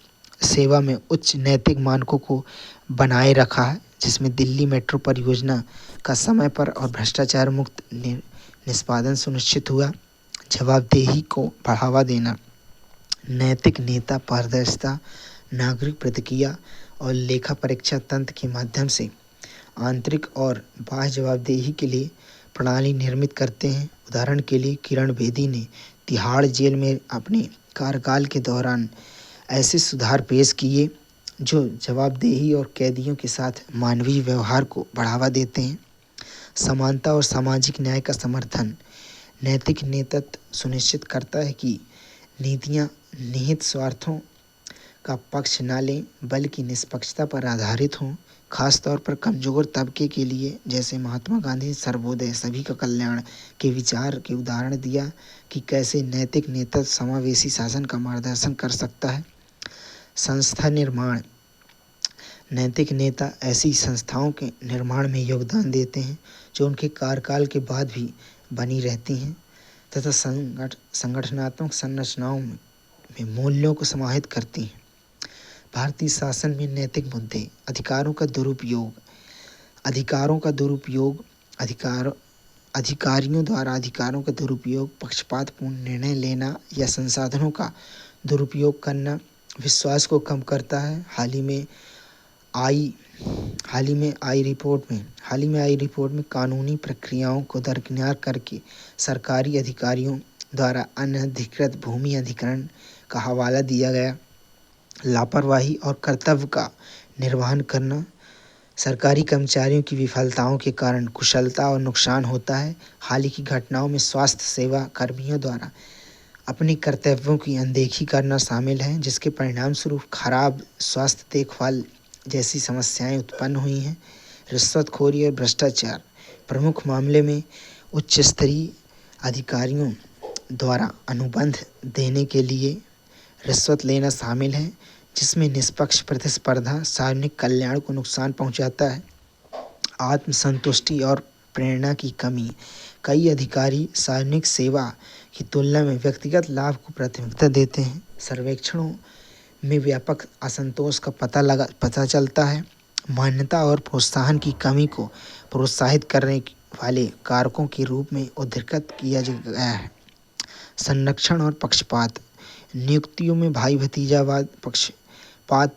सेवा में उच्च नैतिक मानकों को बनाए रखा है, जिसमें दिल्ली मेट्रो परियोजना का समय पर और भ्रष्टाचार मुक्त निष्पादन सुनिश्चित हुआ। जवाबदेही को बढ़ावा देना, नैतिक नेता पारदर्शिता, नागरिक प्रतिक्रिया और लेखा परीक्षा तंत्र के माध्यम से आंतरिक और बाह्य जवाबदेही के लिए प्रणाली निर्मित करते हैं। उदाहरण के लिए किरण बेदी ने तिहाड़ जेल में अपने कार्यकाल के दौरान ऐसे सुधार पेश किए जो जवाबदेही और कैदियों के साथ मानवीय व्यवहार को बढ़ावा देते हैं। समानता और सामाजिक न्याय का समर्थन, नैतिक नेतृत्व सुनिश्चित करता है कि नीतियाँ निहित स्वार्थों का पक्ष न लें बल्कि निष्पक्षता पर आधारित हों, खासतौर पर कमजोर तबके के लिए। जैसे महात्मा गांधी ने सर्वोदय सभी का कल्याण के विचार के उदाहरण दिया कि कैसे नैतिक नेतृत्व समावेशी शासन का मार्गदर्शन कर सकता है। संस्था निर्माण, नैतिक नेता ऐसी संस्थाओं के निर्माण में योगदान देते हैं जो उनके कार्यकाल के बाद भी बनी रहती हैं तथा संगठनात्मक संरचनाओं में मूल्यों को समाहित करती हैं। भारतीय शासन में नैतिक मुद्दे, अधिकारों का दुरुपयोग, अधिकारियों द्वारा अधिकारों का दुरुपयोग, पक्षपातपूर्ण निर्णय लेना या संसाधनों का दुरुपयोग करना विश्वास को कम करता है। हाल ही में आई रिपोर्ट में कानूनी प्रक्रियाओं को दरकिनार करके सरकारी अधिकारियों द्वारा अनधिकृत भूमि अधिग्रहण का हवाला दिया गया। लापरवाही और कर्तव्य का निर्वहन करना, सरकारी कर्मचारियों की विफलताओं के कारण कुशलता और नुकसान होता है। हाल की घटनाओं में स्वास्थ्य सेवा कर्मियों द्वारा अपने कर्तव्यों की अनदेखी करना शामिल है, जिसके परिणाम स्वरूप खराब स्वास्थ्य देखभाल जैसी समस्याएं उत्पन्न हुई हैं। रिश्वतखोरी और भ्रष्टाचार, प्रमुख मामले में उच्च स्तरीय अधिकारियों द्वारा अनुबंध देने के लिए रिश्वत लेना शामिल है, जिसमें निष्पक्ष प्रतिस्पर्धा सार्वजनिक कल्याण को नुकसान पहुंचाता है। आत्मसंतुष्टि और प्रेरणा की कमी, कई अधिकारी सार्वजनिक सेवा की तुलना में व्यक्तिगत लाभ को प्राथमिकता देते हैं। सर्वेक्षणों में व्यापक असंतोष का पता चलता है। मान्यता और प्रोत्साहन की कमी को प्रोत्साहित करने वाले कारकों के रूप में उद्धृत किया गया है। संरक्षण और पक्षपात, नियुक्तियों में भाई भतीजावाद, पक्षपात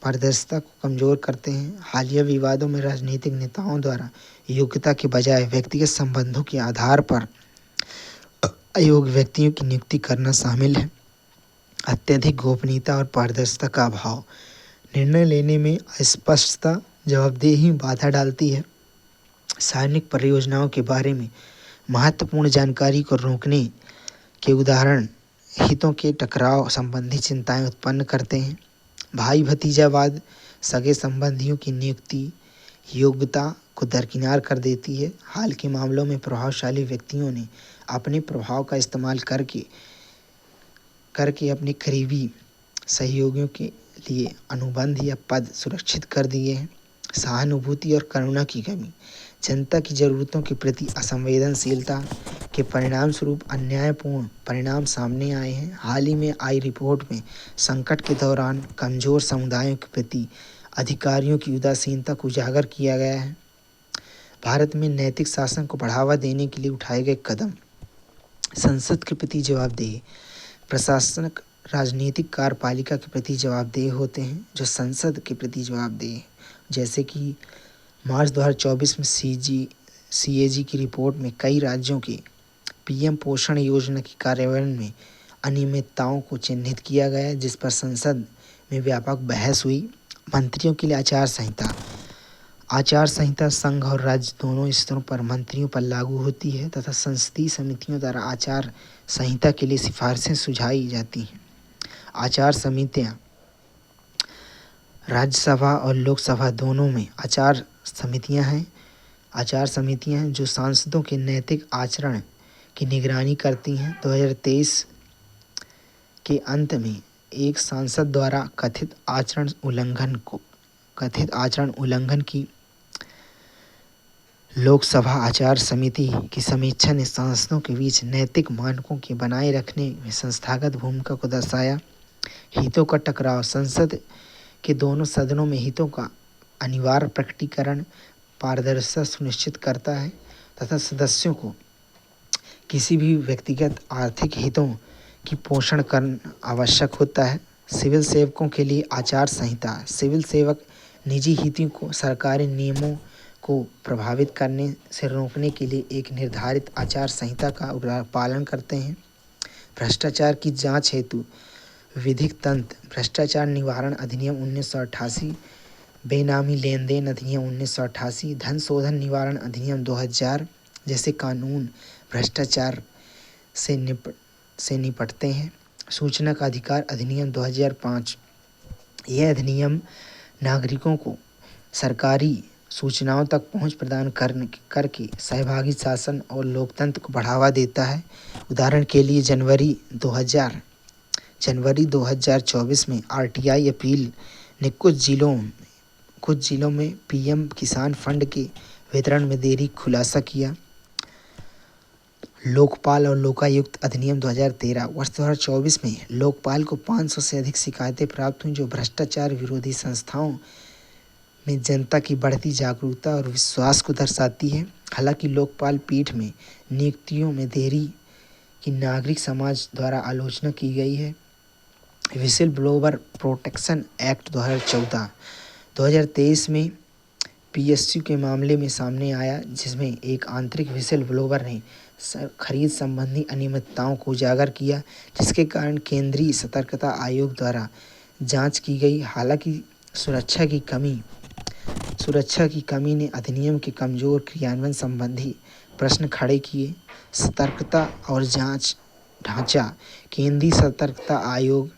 पारदर्शिता को कमजोर करते हैं। हालिया विवादों में राजनीतिक नेताओं द्वारा योग्यता के बजाय व्यक्तिगत संबंधों के आधार पर अयोग्य व्यक्तियों की नियुक्ति करना शामिल है। अत्यधिक गोपनीयता और पारदर्शिता का अभाव, निर्णय लेने में अस्पष्टता, जवाबदेही बाधा डालती है। सार्वजनिक परियोजनाओं के बारे में महत्वपूर्ण जानकारी को रोकने के उदाहरण हितों के टकराव संबंधी चिंताएं उत्पन्न करते हैं। भाई भतीजावाद सगे संबंधियों की नियुक्ति योग्यता को दरकिनार कर देती है। हाल के मामलों में प्रभावशाली व्यक्तियों ने अपने प्रभाव का इस्तेमाल करके करके अपने करीबी सहयोगियों के लिए अनुबंध या पद सुरक्षित कर दिए हैं। सहानुभूति और करुणा की कमी, जनता की ज़रूरतों के प्रति असंवेदनशीलता के परिणाम स्वरूप अन्यायपूर्ण परिणाम सामने आए हैं। हाल ही में आई रिपोर्ट में संकट के दौरान कमज़ोर समुदायों के प्रति अधिकारियों की उदासीनता को उजागर किया गया है। भारत में नैतिक शासन को बढ़ावा देने के लिए उठाए गए कदम, संसद के प्रति जवाबदेही, प्रशासनिक राजनीतिक कार्यपालिका के प्रति जवाबदेह होते हैं जो संसद के प्रति जवाबदेह, जैसे कि मार्च 2024 में CAG की रिपोर्ट में कई राज्यों के PM पोषण योजना की कार्यान्वयन में अनियमितताओं को चिन्हित किया गया है, जिस पर संसद में व्यापक बहस हुई। मंत्रियों के लिए आचार संहिता संघ और राज्य दोनों स्तरों पर मंत्रियों पर लागू होती है तथा संसदीय समितियों द्वारा आचार संहिता के लिए सिफारिशें सुझाई जाती हैं। आचार समितियां राज्यसभा और लोकसभा दोनों में आचार समितियां हैं जो सांसदों के नैतिक आचरण की निगरानी करती हैं। 2023 के अंत में एक सांसद द्वारा कथित आचरण उल्लंघन की लोकसभा आचार समिति की समीक्षा ने सांसदों के बीच नैतिक मानकों के बनाए रखने में संस्थागत भूमिका को दर्शाया। हितों का टकराव, संसद के दोनों सदनों में हितों का अनिवार्य प्रकटीकरण पारदर्शिता सुनिश्चित करता है तथा सदस्यों को किसी भी व्यक्तिगत आर्थिक हितों की पोषण करना आवश्यक होता है। सिविल सेवकों के लिए आचार संहिता, सिविल सेवक निजी हितों को सरकारी नियमों को प्रभावित करने से रोकने के लिए एक निर्धारित आचार संहिता का पालन करते हैं। भ्रष्टाचार की जांच हेतु विधिक तंत्र, भ्रष्टाचार निवारण अधिनियम 1988, बेनामी लेन देन अधिनियम 1988, धन शोधन निवारण अधिनियम 2000 जैसे कानून भ्रष्टाचार से निपटते हैं। सूचना का अधिकार अधिनियम 2005, यह अधिनियम नागरिकों को सरकारी सूचनाओं तक पहुंच प्रदान करके सहभागी शासन और लोकतंत्र को बढ़ावा देता है। उदाहरण के लिए जनवरी 2024 में RTI अपील ने कुछ जिलों में PM किसान फंड के वितरण में देरी खुलासा किया। लोकपाल और लोकायुक्त अधिनियम 2013, वर्ष 2024 में लोकपाल को 500 से अधिक शिकायतें प्राप्त हुई जो भ्रष्टाचार विरोधी संस्थाओं में जनता की बढ़ती जागरूकता और विश्वास को दर्शाती है। हालांकि लोकपाल पीठ में नियुक्तियों में देरी की नागरिक समाज द्वारा आलोचना की गई है। विसिल ब्लोवर प्रोटेक्शन एक्ट 2014 2023 में PSU के मामले में सामने आया, जिसमें एक आंतरिक विसिल ब्लोवर ने खरीद संबंधी अनियमितताओं को उजागर किया, जिसके कारण केंद्रीय सतर्कता आयोग द्वारा जांच की गई। हालांकि सुरक्षा की कमी ने अधिनियम के कमजोर क्रियान्वयन संबंधी प्रश्न खड़े किए। सतर्कता और जांच ढांचा, केंद्रीय सतर्कता आयोग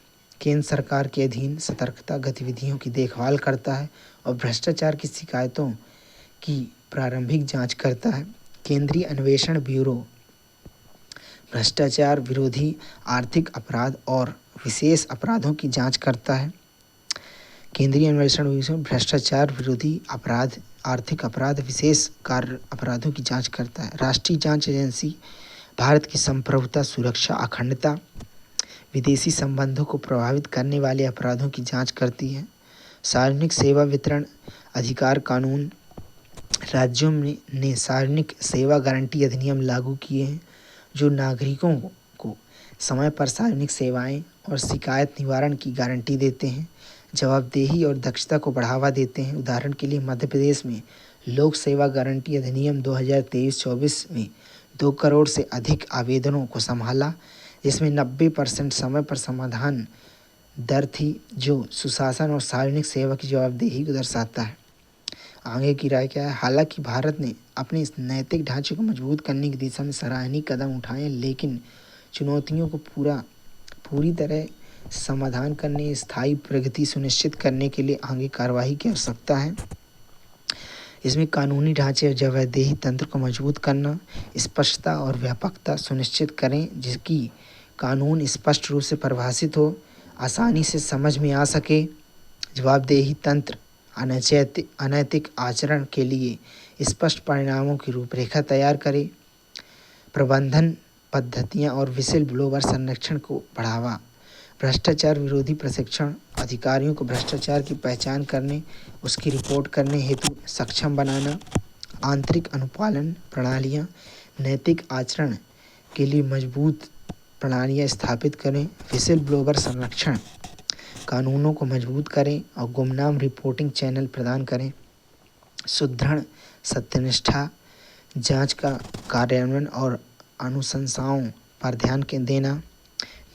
केंद्र सरकार के अधीन सतर्कता गतिविधियों की देखभाल करता है और भ्रष्टाचार की शिकायतों की प्रारंभिक जांच करता है। केंद्रीय अन्वेषण ब्यूरो भ्रष्टाचार विरोधी आर्थिक अपराध और विशेष अपराधों की जांच करता है। केंद्रीय अन्वेषण ब्यूरो भ्रष्टाचार विरोधी अपराध, आर्थिक अपराध, विशेष कार्य अपराधों की जांच करता है। राष्ट्रीय जांच एजेंसी भारत की संप्रभुता, सुरक्षा, अखंडता, विदेशी संबंधों को प्रभावित करने वाले अपराधों की जांच करती है। सार्वजनिक सेवा वितरण अधिकार कानून, राज्यों ने सार्वजनिक सेवा गारंटी अधिनियम लागू किए हैं जो नागरिकों को समय पर सार्वजनिक सेवाएं और शिकायत निवारण की गारंटी देते हैं, जवाबदेही और दक्षता को बढ़ावा देते हैं। उदाहरण के लिए मध्य प्रदेश में लोक सेवा गारंटी अधिनियम 2023-24 में 2 करोड़ से अधिक आवेदनों को संभाला, जिसमें 90% समय पर समाधान दर थी, जो सुशासन और सार्वजनिक सेवा की जवाबदेही को दर्शाता है। आगे की राय क्या है? हालांकि भारत ने अपने इस नैतिक ढांचे को मजबूत करने की दिशा में सराहनीय कदम उठाए, लेकिन चुनौतियों को पूरी तरह समाधान करने, स्थायी प्रगति सुनिश्चित करने के लिए आगे कार्रवाई की आवश्यकता है। इसमें कानूनी ढांचे और जवाबदेही तंत्र को मजबूत करना, स्पष्टता और व्यापकता सुनिश्चित करें जिसकी कानून स्पष्ट रूप से परिभाषित हो, आसानी से समझ में आ सके। जवाबदेही तंत्र अनैतिक आचरण के लिए स्पष्ट परिणामों की रूपरेखा तैयार करे। प्रबंधन पद्धतियां और विसिल ब्लोअर संरक्षण को बढ़ावा। भ्रष्टाचार विरोधी प्रशिक्षण अधिकारियों को भ्रष्टाचार की पहचान करने, उसकी रिपोर्ट करने हेतु सक्षम बनाना। आंतरिक अनुपालन प्रणालियां नैतिक आचरण के लिए मजबूत प्रणालियां स्थापित करें। विसिल ब्लोअर संरक्षण कानूनों को मजबूत करें और गुमनाम रिपोर्टिंग चैनल प्रदान करें। सुदृढ़ सत्यनिष्ठा जांच का कार्यान्वयन और अनुशंसाओं पर ध्यान देना।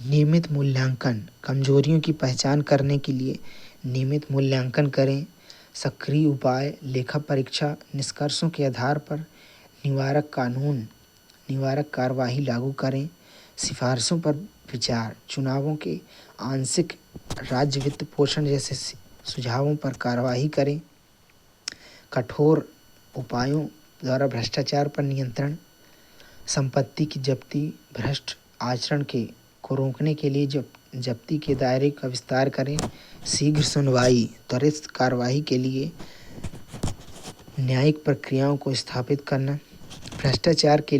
नियमित मूल्यांकन कमजोरियों की पहचान करने के लिए नियमित मूल्यांकन करें। सक्रिय उपाय लेखा परीक्षा निष्कर्षों के आधार पर निवारक कार्यवाही लागू करें। सिफारिशों पर विचार चुनावों के आंशिक राज्य वित्त पोषण जैसे सुझावों पर कार्यवाही करें। कठोर उपायों द्वारा भ्रष्टाचार पर नियंत्रण। संपत्ति की जब्ती भ्रष्ट आचरण को रोकने के लिए जब्ती के दायरे का विस्तार करें। शीघ्र सुनवाई त्वरित कार्रवाई के लिए न्यायिक प्रक्रियाओं को स्थापित करना। भ्रष्टाचार के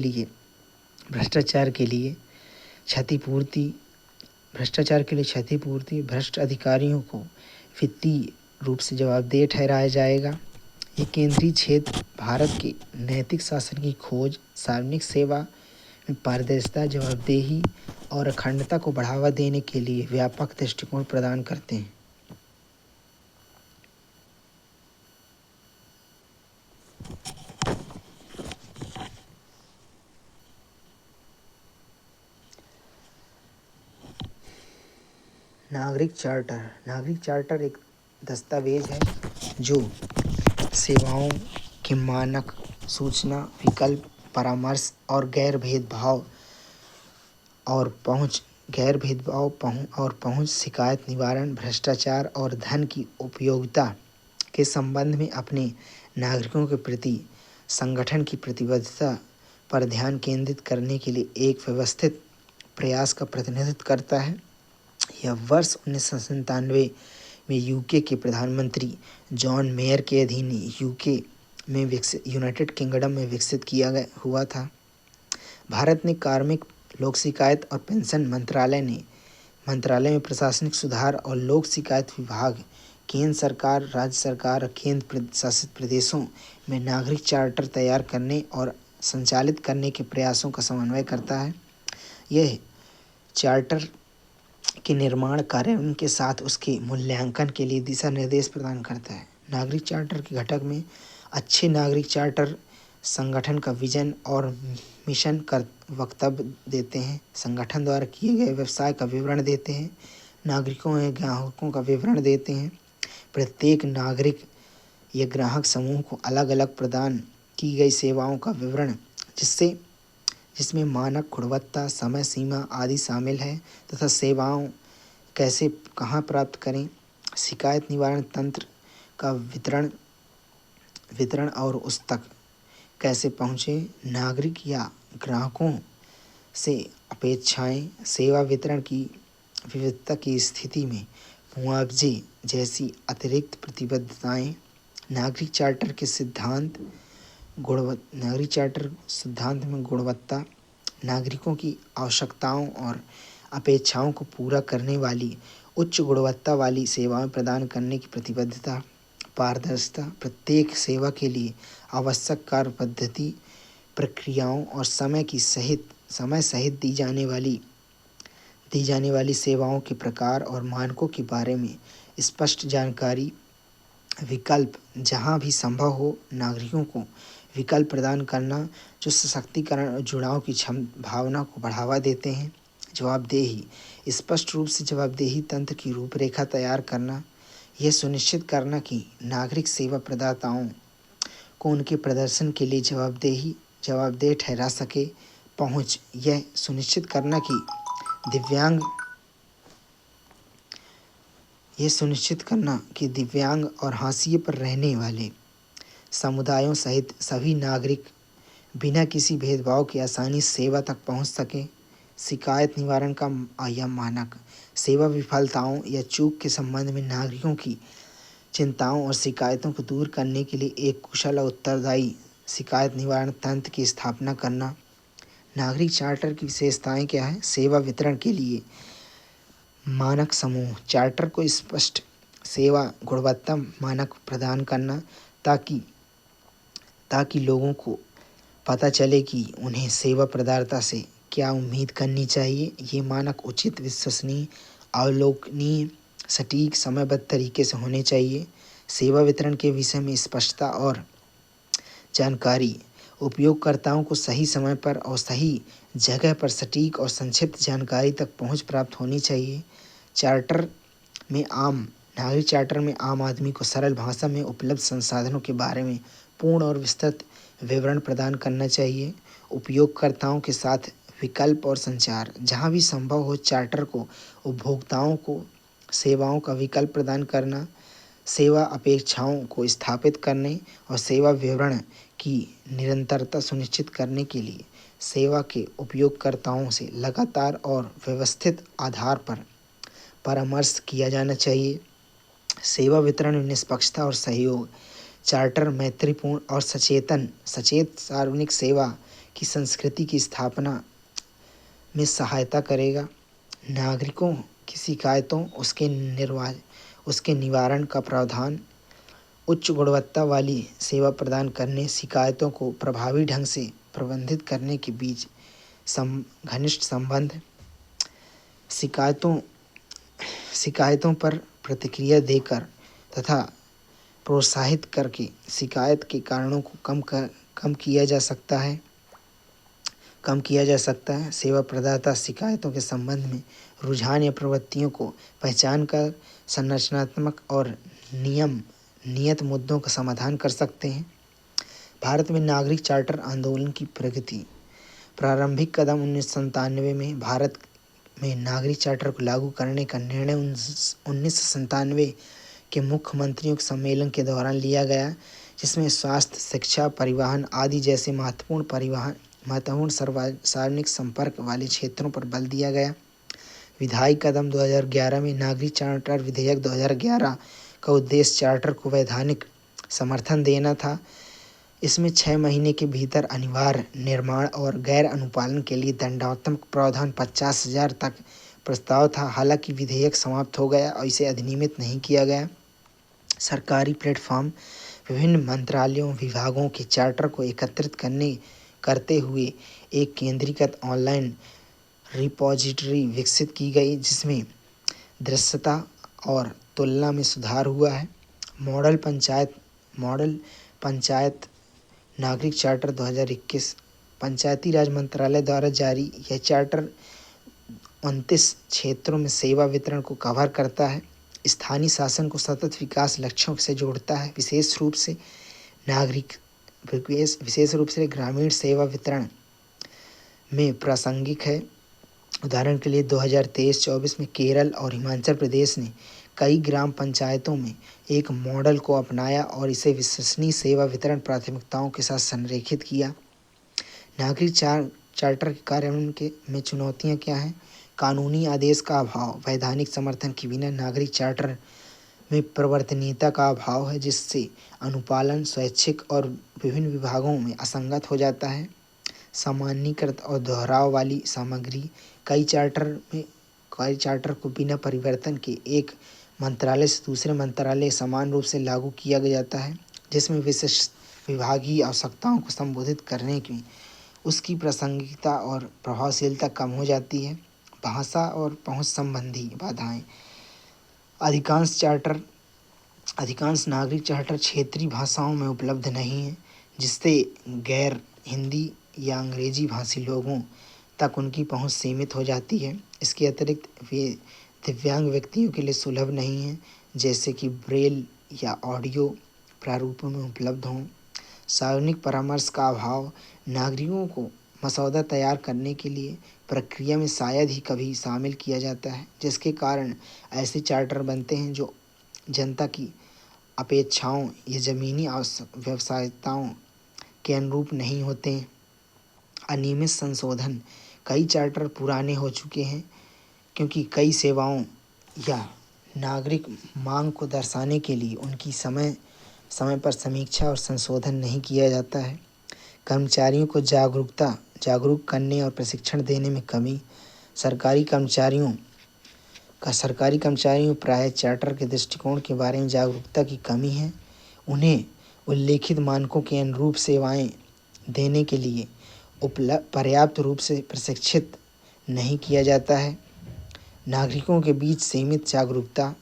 लिए क्षतिपूर्ति भ्रष्ट अधिकारियों को वित्तीय रूप से जवाबदेह ठहराया जाएगा। ये केंद्रीय क्षेत्र भारत के नैतिक शासन की खोज, सार्वजनिक सेवा में पारदर्शिता, जवाबदेही और अखंडता को बढ़ावा देने के लिए व्यापक दृष्टिकोण प्रदान करते हैं। नागरिक चार्टर एक दस्तावेज है जो सेवाओं के मानक, सूचना, विकल्प, परामर्श और गैर भेदभाव पहुंच, शिकायत निवारण, भ्रष्टाचार और धन की उपयोगिता के संबंध में अपने नागरिकों के प्रति संगठन की प्रतिबद्धता पर ध्यान केंद्रित करने के लिए एक व्यवस्थित प्रयास का प्रतिनिधित्व करता है। यह वर्ष 1997 में यूके के प्रधानमंत्री जॉन मेयर के अधीन यूनाइटेड किंगडम में विकसित किया हुआ था। भारत ने कार्मिक, लोक शिकायत और पेंशन मंत्रालय में प्रशासनिक सुधार और लोक शिकायत विभाग केंद्र सरकार, राज्य सरकार और केंद्र शासित प्रदेशों में नागरिक चार्टर तैयार करने और संचालित करने के प्रयासों का समन्वय करता है। यह चार्टर के निर्माण, कार्यान्वयन के साथ उसके मूल्यांकन के लिए दिशा निर्देश प्रदान करता है। नागरिक चार्टर के घटक में अच्छे नागरिक चार्टर संगठन का विजन और मिशन का वक्तव्य देते हैं, संगठन द्वारा किए गए व्यवसाय का विवरण देते हैं, नागरिकों या ग्राहकों का विवरण देते हैं। प्रत्येक नागरिक या ग्राहक समूह को अलग अलग प्रदान की गई सेवाओं का विवरण जिसमें मानक, गुणवत्ता, समय सीमा आदि शामिल है तथा सेवाओं कैसे कहाँ प्राप्त करें, शिकायत निवारण तंत्र का वितरण और उस तक कैसे पहुँचे, नागरिक या ग्राहकों से अपेक्षाएं, सेवा वितरण की विविधता की स्थिति में मुआवजे जैसी अतिरिक्त प्रतिबद्धताएं। नागरिक चार्टर सिद्धांत में गुणवत्ता, नागरिकों की आवश्यकताओं और अपेक्षाओं को पूरा करने वाली उच्च गुणवत्ता वाली सेवाएं प्रदान करने की प्रतिबद्धता, पारदर्शिता, प्रत्येक सेवा के लिए आवश्यक कार्य पद्धति, प्रक्रियाओं और समय सहित दी जाने वाली सेवाओं के प्रकार और मानकों के बारे में स्पष्ट जानकारी, विकल्प जहां भी संभव हो नागरिकों को विकल्प प्रदान करना जो सशक्तिकरण और जुड़ाव की भावना को बढ़ावा देते हैं। जवाबदेही, स्पष्ट रूप से जवाबदेही तंत्र की रूपरेखा तैयार करना, यह सुनिश्चित करना कि नागरिक सेवा प्रदाताओं को उनके प्रदर्शन के लिए जवाबदेह ठहरा सके। पहुंच, यह सुनिश्चित करना कि दिव्यांग और हाशिए पर रहने वाले समुदायों सहित सभी नागरिक बिना किसी भेदभाव के आसानी से सेवा तक पहुंच सकें। शिकायत निवारण का यह मानक सेवा विफलताओं या चूक के संबंध में नागरिकों की चिंताओं और शिकायतों को दूर करने के लिए एक कुशल और उत्तरदायी शिकायत निवारण तंत्र की स्थापना करना। नागरिक चार्टर की विशेषताएं क्या है? सेवा वितरण के लिए मानक समूह चार्टर को स्पष्ट सेवा गुणवत्ता मानक प्रदान करना ताकि लोगों को पता चले कि उन्हें सेवा प्रदाता से क्या उम्मीद करनी चाहिए। ये मानक उचित, विश्वसनीय, अवलोकनीय, सटीक, समयबद्ध तरीके से होने चाहिए। सेवा वितरण के विषय में स्पष्टता और जानकारी उपयोगकर्ताओं को सही समय पर और सही जगह पर सटीक और संक्षिप्त जानकारी तक पहुंच प्राप्त होनी चाहिए। नागरिक चार्टर में आम आदमी को सरल भाषा में उपलब्ध संसाधनों के बारे में पूर्ण और विस्तृत विवरण प्रदान करना चाहिए। उपयोगकर्ताओं के साथ विकल्प और संचार जहाँ भी संभव हो चार्टर को उपभोक्ताओं को सेवाओं का विकल्प प्रदान करना, सेवा अपेक्षाओं को स्थापित करने और सेवा विवरण की निरंतरता सुनिश्चित करने के लिए सेवा के उपयोगकर्ताओं से लगातार और व्यवस्थित आधार पर परामर्श किया जाना चाहिए। सेवा वितरण में निष्पक्षता और सहयोग चार्टर मैत्रीपूर्ण और सचेत सार्वजनिक सेवा की संस्कृति की स्थापना में सहायता करेगा। नागरिकों की शिकायतों उसके निवारण का प्रावधान उच्च गुणवत्ता वाली सेवा प्रदान करने, शिकायतों को प्रभावी ढंग से प्रबंधित करने के बीच घनिष्ठ संबंध, शिकायतों पर प्रतिक्रिया देकर तथा प्रोत्साहित करके शिकायत के कारणों को कम किया जा सकता है। सेवा प्रदाता शिकायतों के संबंध में रुझान या प्रवृत्तियों को पहचान कर संरचनात्मक और नियत मुद्दों का समाधान कर सकते हैं। भारत में नागरिक चार्टर आंदोलन की प्रगति। प्रारंभिक कदम 1997 में भारत में नागरिक चार्टर को लागू करने का निर्णय 1997 के मुख्यमंत्रियों के सम्मेलन के दौरान लिया गया, जिसमें स्वास्थ्य, शिक्षा, परिवहन आदि जैसे महत्वपूर्ण सार्वजनिक संपर्क वाले क्षेत्रों पर बल दिया गया। विधायी कदम 2011 में नागरिक चार्टर विधेयक 2011 का उद्देश्य चार्टर को वैधानिक समर्थन देना था। इसमें 6 महीने के भीतर अनिवार्य निर्माण और गैर अनुपालन के लिए दंडात्मक प्रावधान 50,000 तक प्रस्ताव था। हालांकि विधेयक समाप्त हो गया और इसे अधिनियमित नहीं किया गया। सरकारी प्लेटफॉर्म विभिन्न मंत्रालयों, विभागों के चार्टर को एकत्रित करते हुए एक केंद्रीकृत ऑनलाइन रिपॉजिटरी विकसित की गई, जिसमें दृश्यता और तुलना में सुधार हुआ है। मॉडल पंचायत नागरिक चार्टर 2021 पंचायती राज मंत्रालय द्वारा जारी यह चार्टर 29 क्षेत्रों में सेवा वितरण को कवर करता है। स्थानीय शासन को सतत विकास लक्ष्यों से जोड़ता है, विशेष रूप से ग्रामीण सेवा वितरण में प्रासंगिक है। उदाहरण के लिए 2023-24 में केरल और हिमाचल प्रदेश ने कई ग्राम पंचायतों में एक मॉडल को अपनाया और इसे विश्वसनीय सेवा वितरण प्राथमिकताओं के साथ संरेखित किया। नागरिक चार्टर के कार्यान्वयन में चुनौतियां क्या हैं? कानूनी आदेश का अभाव। वैधानिक समर्थन के बिना नागरिक चार्टर में प्रवर्तनीयता का अभाव है, जिससे अनुपालन स्वैच्छिक और विभिन्न विभागों में असंगत हो जाता है। सामान्यीकृत और दोहराव वाली सामग्री। कई चार्टर को बिना परिवर्तन के एक मंत्रालय से दूसरे मंत्रालय समान रूप से लागू किया जाता है, जिसमें विशिष्ट विभागीय आवश्यकताओं को संबोधित करने की उसकी प्रासंगिकता और प्रभावशीलता कम हो जाती है। भाषा और पहुंच संबंधी बाधाएं। अधिकांश नागरिक चार्टर क्षेत्रीय भाषाओं में उपलब्ध नहीं है, जिससे गैर हिंदी या अंग्रेजी भाषी लोगों तक उनकी पहुंच सीमित हो जाती है। इसके अतिरिक्त वे दिव्यांग व्यक्तियों के लिए सुलभ नहीं हैं, जैसे कि ब्रेल या ऑडियो प्रारूपों में उपलब्ध हों। सार्वजनिक परामर्श का अभाव। नागरिकों को मसौदा तैयार करने के लिए प्रक्रिया में शायद ही कभी शामिल किया जाता है, जिसके कारण ऐसे चार्टर बनते हैं जो जनता की अपेक्षाओं या ज़मीनी व्यावसायिकताओं के अनुरूप नहीं होते। अनियमित संशोधन। कई चार्टर पुराने हो चुके हैं क्योंकि कई सेवाओं या नागरिक मांग को दर्शाने के लिए उनकी समय समय पर समीक्षा और संशोधन नहीं किया जाता है। कर्मचारियों को जागरूक करने और प्रशिक्षण देने में कमी। सरकारी कर्मचारियों प्रायः चार्टर के दृष्टिकोण के बारे में जागरूकता की कमी है। उन्हें उल्लेखित मानकों के अनुरूप सेवाएं देने के लिए पर्याप्त रूप से प्रशिक्षित नहीं किया जाता है। नागरिकों के बीच सीमित जागरूकता।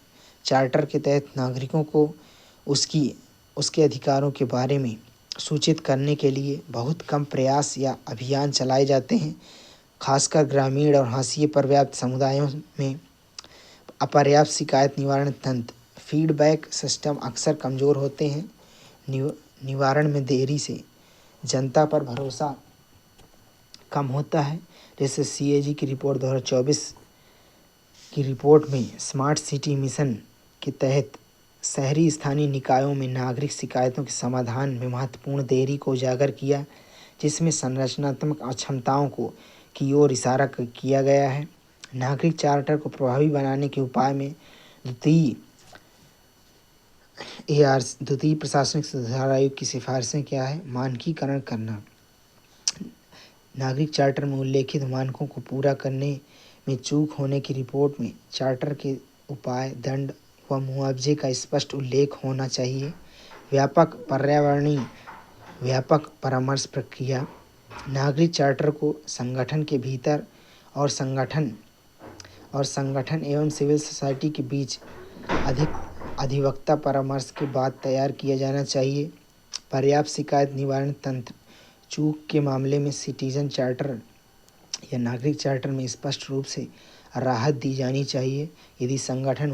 चार्टर के तहत नागरिकों को उसके अधिकारों के बारे में सूचित करने के लिए बहुत कम प्रयास या अभियान चलाए जाते हैं। खासकर ग्रामीण और हाशिए पर्याप्त समुदायों में अपर्याप्त शिकायत निवारण तंत्र। फीडबैक सिस्टम अक्सर कमज़ोर होते हैं। निवारण में देरी से जनता पर भरोसा कम होता है। जैसे CAG की रिपोर्ट 2024 की रिपोर्ट में स्मार्ट सिटी मिशन के तहत शहरी स्थानीय निकायों में नागरिक शिकायतों के समाधान में महत्वपूर्ण देरी को उजागर किया, जिसमें संरचनात्मक अक्षमताओं की ओर इशारा किया गया है। नागरिक चार्टर को प्रभावी बनाने के उपाय में द्वितीय प्रशासनिक सुधार आयोग की सिफारिशें क्या है? मानकीकरण करना। नागरिक चार्टर में उल्लेखित मानकों को पूरा करने में चूक होने की रिपोर्ट में चार्टर के उपाय, दंड व मुआवजे का स्पष्ट उल्लेख होना चाहिए। व्यापक परामर्श प्रक्रिया। नागरिक चार्टर को संगठन के भीतर और संगठन एवं सिविल सोसाइटी के बीच अधिवक्ता परामर्श के बाद तैयार किया जाना चाहिए। पर्याप्त शिकायत निवारण तंत्र। चूक के मामले में सिटीजन चार्टर या नागरिक चार्टर में स्पष्ट रूप से राहत दी जानी चाहिए। यदि संगठन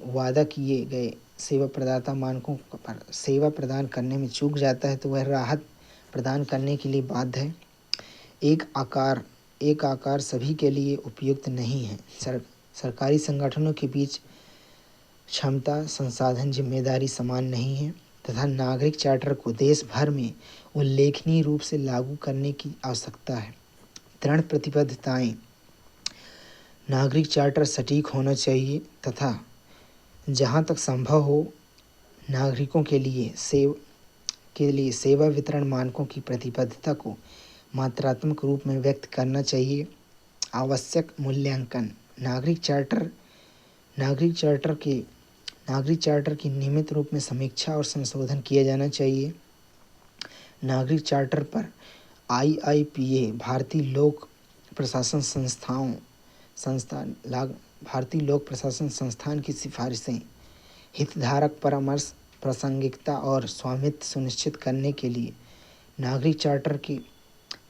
वादा किए गए सेवा प्रदाता मानकों पर सेवा प्रदान करने में चूक जाता है तो वह राहत प्रदान करने के लिए बाध्य है। एक आकार सभी के लिए उपयुक्त नहीं है। सरकारी संगठनों के बीच क्षमता, संसाधन, जिम्मेदारी समान नहीं है तथा नागरिक चार्टर को देश भर में उल्लेखनीय रूप से लागू करने की आवश्यकता है। दृढ़ प्रतिबद्धताएं। नागरिक चार्टर सटीक होना चाहिए तथा जहां तक संभव हो नागरिकों के लिए सेवा वितरण मानकों की प्रतिबद्धता को मात्रात्मक रूप में व्यक्त करना चाहिए। आवश्यक मूल्यांकन। नागरिक चार्टर की नियमित रूप में समीक्षा और संशोधन किया जाना चाहिए। नागरिक चार्टर पर IIPA भारतीय लोक प्रशासन संस्थान की सिफारिशें। हितधारक परामर्श, प्रासंगिकता और स्वामित्व सुनिश्चित करने के लिए नागरिक चार्टर के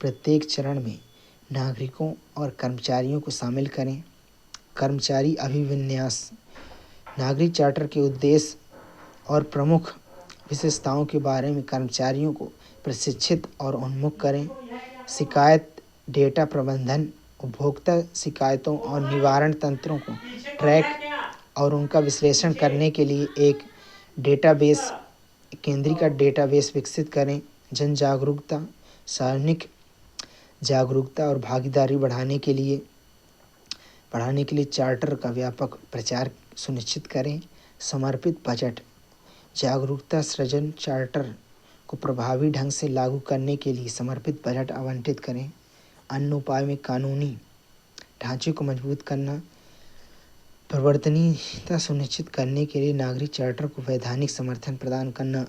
प्रत्येक चरण में नागरिकों और कर्मचारियों को शामिल करें। कर्मचारी अभिविन्यास। नागरिक चार्टर के उद्देश्य और प्रमुख विशेषताओं के बारे में कर्मचारियों को प्रशिक्षित और उन्मुख करें। शिकायत डेटा प्रबंधन। उपभोक्ता शिकायतों और निवारण तंत्रों को ट्रैक और उनका विश्लेषण करने के लिए एक केंद्रीकृत डेटाबेस विकसित करें। जन जागरूकता। सार्वजनिक जागरूकता और भागीदारी बढ़ाने के लिए चार्टर का व्यापक प्रचार सुनिश्चित करें। समर्पित बजट। जागरूकता सृजन। चार्टर को प्रभावी ढंग से लागू करने के लिए समर्पित बजट आवंटित करें। अन्य उपाय में कानूनी ढांचे को मजबूत करना। परिवर्तनीयता सुनिश्चित करने के लिए नागरिक चार्टर को वैधानिक समर्थन प्रदान करना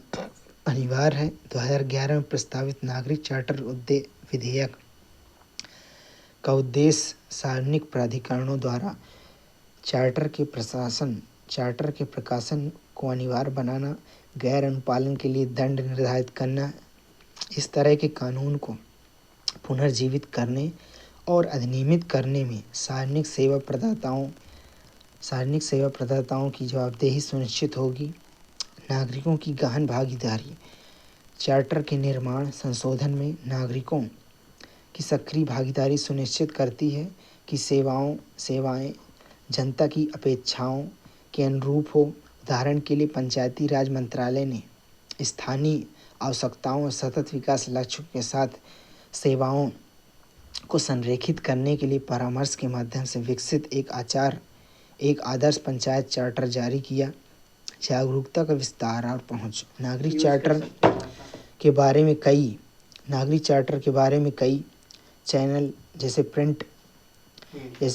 अनिवार्य है। 2011 में प्रस्तावित नागरिक चार्टर विधेयक का उद्देश्य सार्वजनिक प्राधिकरणों द्वारा चार्टर के प्रकाशन को अनिवार्य बनाना, गैर अनुपालन के लिए दंड निर्धारित करना, इस तरह के कानून को पुनर्जीवित करने और अधिनियमित करने में सार्वजनिक सेवा प्रदाताओं की जवाबदेही सुनिश्चित होगी। नागरिकों की गहन भागीदारी। चार्टर के निर्माण संशोधन में नागरिकों की सक्रिय भागीदारी सुनिश्चित करती है कि सेवाएं जनता की अपेक्षाओं के अनुरूप हो। उदाहरण के लिए पंचायती राज मंत्रालय ने स्थानीय आवश्यकताओं और सतत विकास लक्ष्यों के साथ सेवाओं को संरेखित करने के लिए परामर्श के माध्यम से विकसित एक आदर्श पंचायत चार्टर जारी किया। जागरूकता का विस्तार और पहुंच। नागरिक चार्टर के बारे में कई चैनल जैसे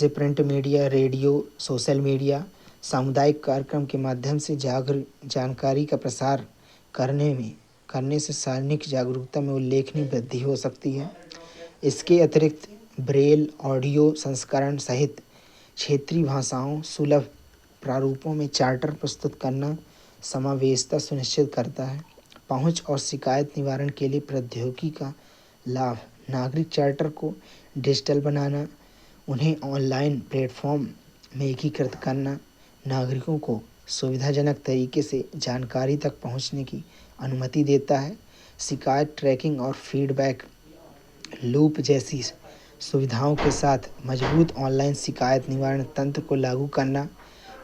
print media, radio, social media, सामुदायिक कार्यक्रम के माध्यम से जानकारी का प्रसार करने से सार्वजनिक जागरूकता में उल्लेखनीय वृद्धि हो सकती है। इसके अतिरिक्त ब्रेल ऑडियो संस्करण सहित क्षेत्रीय भाषाओं सुलभ प्रारूपों में चार्टर प्रस्तुत करना समावेशिता सुनिश्चित करता है। पहुंच और शिकायत निवारण के लिए प्रौद्योगिकी का लाभ। नागरिक चार्टर को डिजिटल बनाना, उन्हें ऑनलाइन प्लेटफॉर्म में एकीकृत करना नागरिकों को सुविधाजनक तरीके से जानकारी तक पहुंचने की अनुमति देता है। शिकायत ट्रैकिंग और फीडबैक लूप जैसी सुविधाओं के साथ मजबूत ऑनलाइन शिकायत निवारण तंत्र को लागू करना,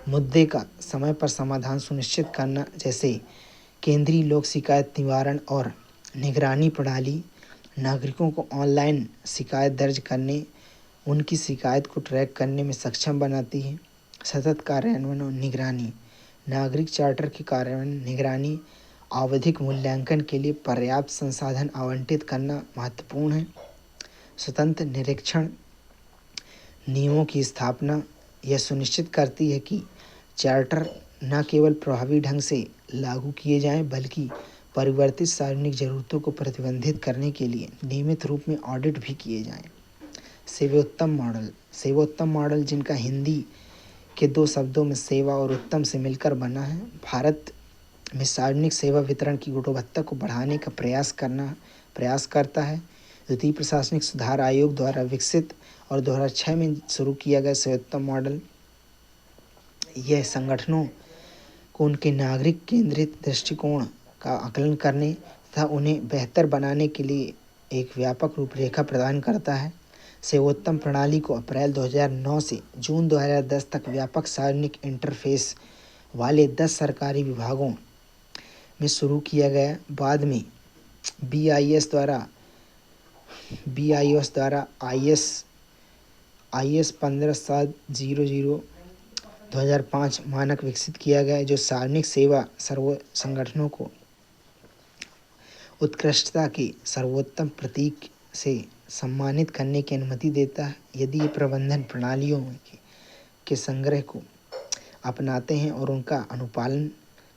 मुद्दे का समय पर समाधान सुनिश्चित करना जैसे केंद्रीय लोक शिकायत निवारण और निगरानी प्रणाली नागरिकों को ऑनलाइन शिकायत दर्ज करने, उनकी शिकायत को ट्रैक करने में सक्षम बनाती है। सतत कार्यान्वयन और निगरानी। नागरिक चार्टर के कार्यान्वयन, निगरानी, आवधिक मूल्यांकन के लिए पर्याप्त संसाधन आवंटित करना महत्वपूर्ण है। स्वतंत्र निरीक्षण नियमों की स्थापना यह सुनिश्चित करती है कि चार्टर न केवल प्रभावी ढंग से लागू किए जाएं बल्कि परिवर्तित सार्वजनिक ज़रूरतों को प्रतिबंधित करने के लिए नियमित रूप में ऑडिट भी किए जाएं। सेवोत्तम मॉडल जिनका हिंदी के दो शब्दों में सेवा और उत्तम से मिलकर बना है, भारत में सार्वजनिक सेवा वितरण की गुणवत्ता को बढ़ाने का प्रयास करता है। द्वितीय प्रशासनिक सुधार आयोग द्वारा विकसित और 2006 में शुरू किया गया सेवोत्तम मॉडल यह संगठनों को उनके नागरिक केंद्रित दृष्टिकोण का आकलन करने तथा उन्हें बेहतर बनाने के लिए एक व्यापक रूपरेखा प्रदान करता है। सेवोत्तम प्रणाली को अप्रैल 2009 से जून 2010 तक व्यापक सार्वजनिक इंटरफेस वाले 10 सरकारी विभागों में शुरू किया गया। बाद में BIS द्वारा IS 15700 2005 मानक विकसित किया गया जो सार्वजनिक सेवा संगठनों को उत्कृष्टता के सर्वोत्तम प्रतीक से सम्मानित करने की अनुमति देता है यदि ये प्रबंधन प्रणालियों के संग्रह को अपनाते हैं और उनका अनुपालन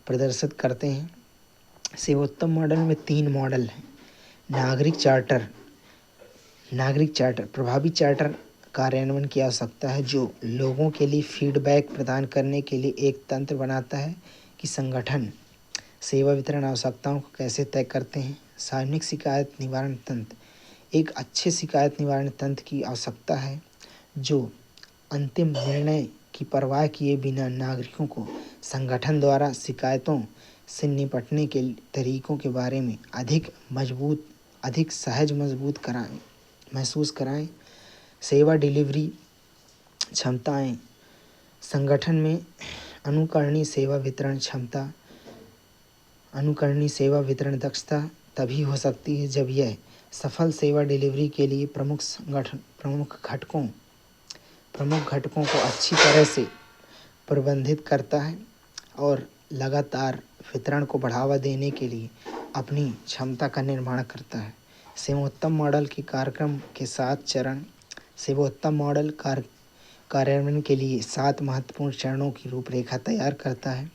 प्रदर्शित करते हैं। सेवोत्तम मॉडल में 3 मॉडल हैं। नागरिक चार्टर प्रभावी चार्टर कार्यान्वयन की आवश्यकता है जो लोगों के लिए फीडबैक प्रदान करने के लिए एक तंत्र बनाता है कि संगठन सेवा वितरण आवश्यकताओं को कैसे तय करते हैं। सार्वजनिक शिकायत निवारण तंत्र एक अच्छे शिकायत निवारण तंत्र की आवश्यकता है जो अंतिम निर्णय की परवाह किए बिना नागरिकों को संगठन द्वारा शिकायतों से निपटने के तरीकों के बारे में अधिक महसूस कराएं। सेवा डिलीवरी क्षमताएं संगठन में अनुकरणीय सेवा वितरण दक्षता तभी हो सकती है जब यह सफल सेवा डिलीवरी के लिए प्रमुख घटकों को अच्छी तरह से प्रबंधित करता है और लगातार वितरण को बढ़ावा देने के लिए अपनी क्षमता का निर्माण करता है। सेवोत्तम मॉडल के कार्यक्रम के 7 चरण। सेवोत्तम मॉडल कार्यान्वयन के लिए 7 महत्वपूर्ण चरणों की रूपरेखा तैयार करता है।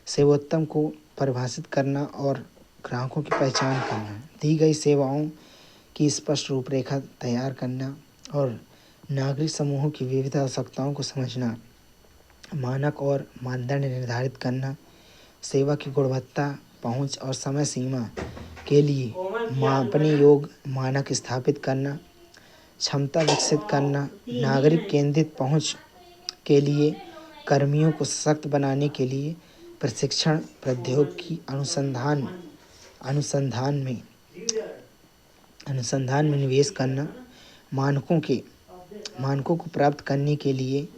सेवोत्तम को परिभाषित करना और ग्राहकों की पहचान करना, दी गई सेवाओं की स्पष्ट रूपरेखा तैयार करना और नागरिक समूहों की विविध आवश्यकताओं को समझना, मानक और मानदंड निर्धारित करना, सेवा की गुणवत्ता, पहुंच और समय सीमा के लिए मापने योग्य मानक स्थापित करना, क्षमता विकसित करना, नागरिक केंद्रित पहुंच के लिए कर्मियों को सशक्त बनाने के लिए प्रशिक्षण, प्रौद्योगिकी अनुसंधान में निवेश करना, मानकों को प्राप्त करने के लिए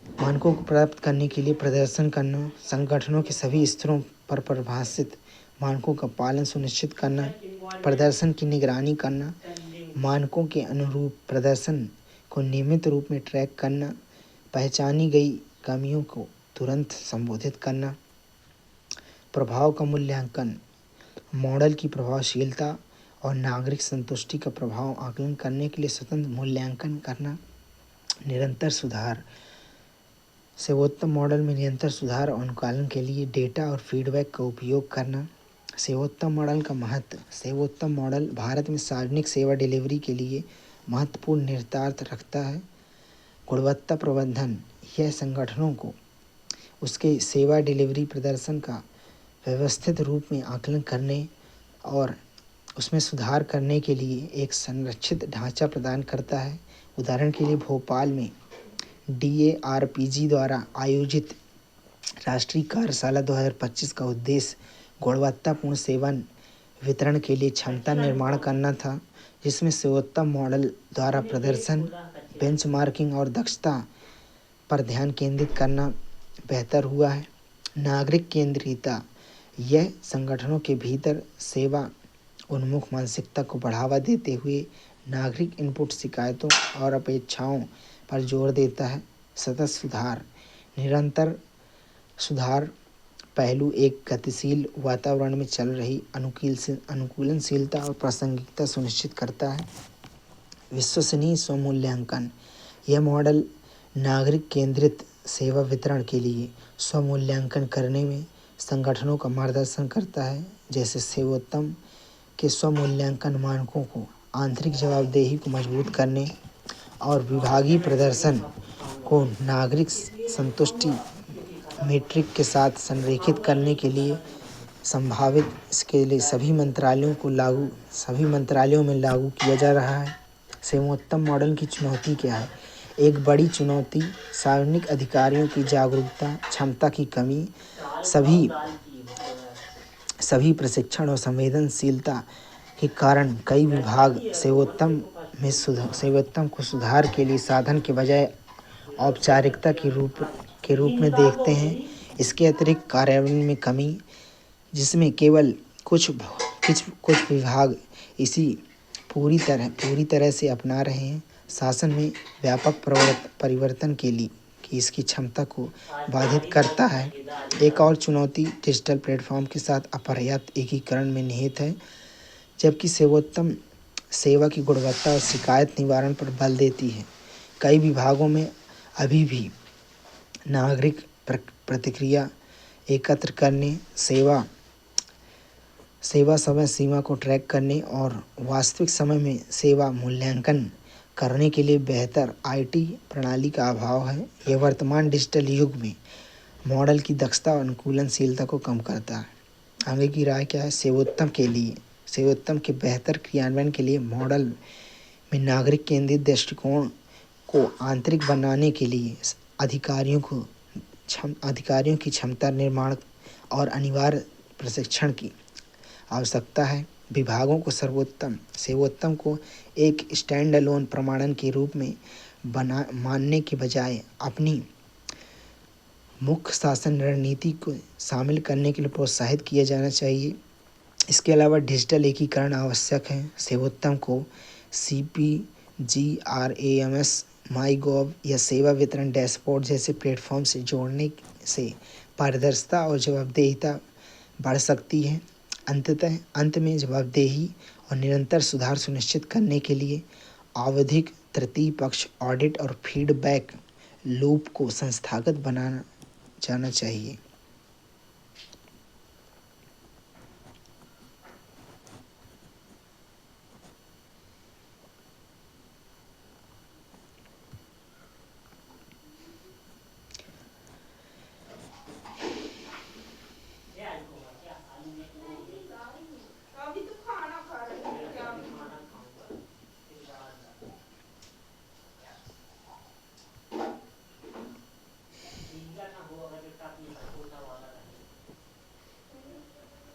मानकों को प्राप्त करने के लिए प्रदर्शन करना, संगठनों के सभी स्तरों पर परिभाषित मानकों का पालन सुनिश्चित करना, प्रदर्शन की निगरानी करना, मानकों के अनुरूप प्रदर्शन को नियमित रूप में ट्रैक करना, पहचानी गई कमियों को तुरंत संबोधित करना, प्रभाव का मूल्यांकन, मॉडल की प्रभावशीलता और नागरिक संतुष्टि का प्रभाव आकलन करने के लिए स्वतंत्र मूल्यांकन करना, निरंतर सुधार, सेवोत्तम मॉडल में निरंतर सुधार और अनुकूलन के लिए डेटा और फीडबैक का उपयोग करना। सेवोत्तम मॉडल का महत्व, सेवोत्तम मॉडल भारत में सार्वजनिक सेवा डिलीवरी के लिए महत्वपूर्ण निहितार्थ रखता है। गुणवत्ता प्रबंधन, यह संगठनों को उसके सेवा डिलीवरी प्रदर्शन का व्यवस्थित रूप में आकलन करने और उसमें सुधार करने के लिए एक संरक्षित ढांचा प्रदान करता है। उदाहरण के लिए भोपाल में DARPG द्वारा आयोजित राष्ट्रीय कार्यशाला 2025 का उद्देश्य गुणवत्तापूर्ण सेवा वितरण के लिए क्षमता निर्माण करना था, जिसमें सर्वोत्तम मॉडल द्वारा प्रदर्शन, बेंचमार्किंग और दक्षता पर ध्यान केंद्रित करना बेहतर हुआ है। नागरिक केंद्रीयता, यह संगठनों के भीतर सेवा उन्मुख मानसिकता को बढ़ावा देते हुए नागरिक इनपुट, शिकायतों और अपेक्षाओं पर जोर देता है। सतत सुधार, निरंतर सुधार पहलू एक गतिशील वातावरण में चल रही अनुकूलनशीलता और प्रासंगिकता सुनिश्चित करता है। विश्वसनीय स्वमूल्यांकन, यह मॉडल नागरिक केंद्रित सेवा वितरण के लिए स्वमूल्यांकन करने में संगठनों का मार्गदर्शन करता है। जैसे सेवोत्तम के स्वमूल्यांकन मानकों को आंतरिक जवाबदेही को मजबूत करने और विभागीय प्रदर्शन को नागरिक संतुष्टि मीट्रिक के साथ संरेखित करने के लिए संभावित, इसके लिए सभी मंत्रालयों में लागू किया जा रहा है। सेवोत्तम मॉडल की चुनौती क्या है? एक बड़ी चुनौती सार्वजनिक अधिकारियों की जागरूकता, क्षमता की कमी, सभी प्रशिक्षण और संवेदनशीलता के कारण कई विभाग सेवोत्तम को सुधार के लिए साधन के बजाय औपचारिकता के रूप में देखते हैं। इसके अतिरिक्त कार्यान्वयन में कमी, जिसमें केवल कुछ विभाग इसी पूरी तरह से अपना रहे हैं। शासन में व्यापक परिवर्तन के लिए कि इसकी क्षमता को बाधित करता है। एक और चुनौती डिजिटल प्लेटफॉर्म के साथ अपर्याप्त एकीकरण में निहित है, जबकि सेवोत्तम सेवा की गुणवत्ता और शिकायत निवारण पर बल देती है। कई विभागों में अभी भी नागरिक प्रतिक्रिया एकत्र करने, सेवा समय सीमा को ट्रैक करने और वास्तविक समय में सेवा मूल्यांकन करने के लिए बेहतर IT प्रणाली का अभाव है। यह वर्तमान डिजिटल युग में मॉडल की दक्षता और अनुकूलनशीलता को कम करता है। आगे की राय क्या है? सेवोत्तम के बेहतर क्रियान्वयन के लिए मॉडल में नागरिक केंद्रित दृष्टिकोण को आंतरिक बनाने के लिए अधिकारियों की क्षमता निर्माण और अनिवार्य प्रशिक्षण की आवश्यकता है। विभागों को सेवोत्तम को एक स्टैंड अलोन प्रमाणन के रूप में मानने के बजाय अपनी मुख्य शासन रणनीति को शामिल करने के लिए प्रोत्साहित किया जाना चाहिए। इसके अलावा डिजिटल एकीकरण आवश्यक है। सेवोत्तम को CPGRAMS, MyGov या सेवा वितरण डैशबोर्ड जैसे प्लेटफॉर्म से जोड़ने से पारदर्शिता और जवाबदेहिता बढ़ सकती है। अंत में जवाबदेही और निरंतर सुधार सुनिश्चित करने के लिए आवधिक तृतीय पक्ष ऑडिट और फीडबैक लूप को संस्थागत बनाना जाना चाहिए।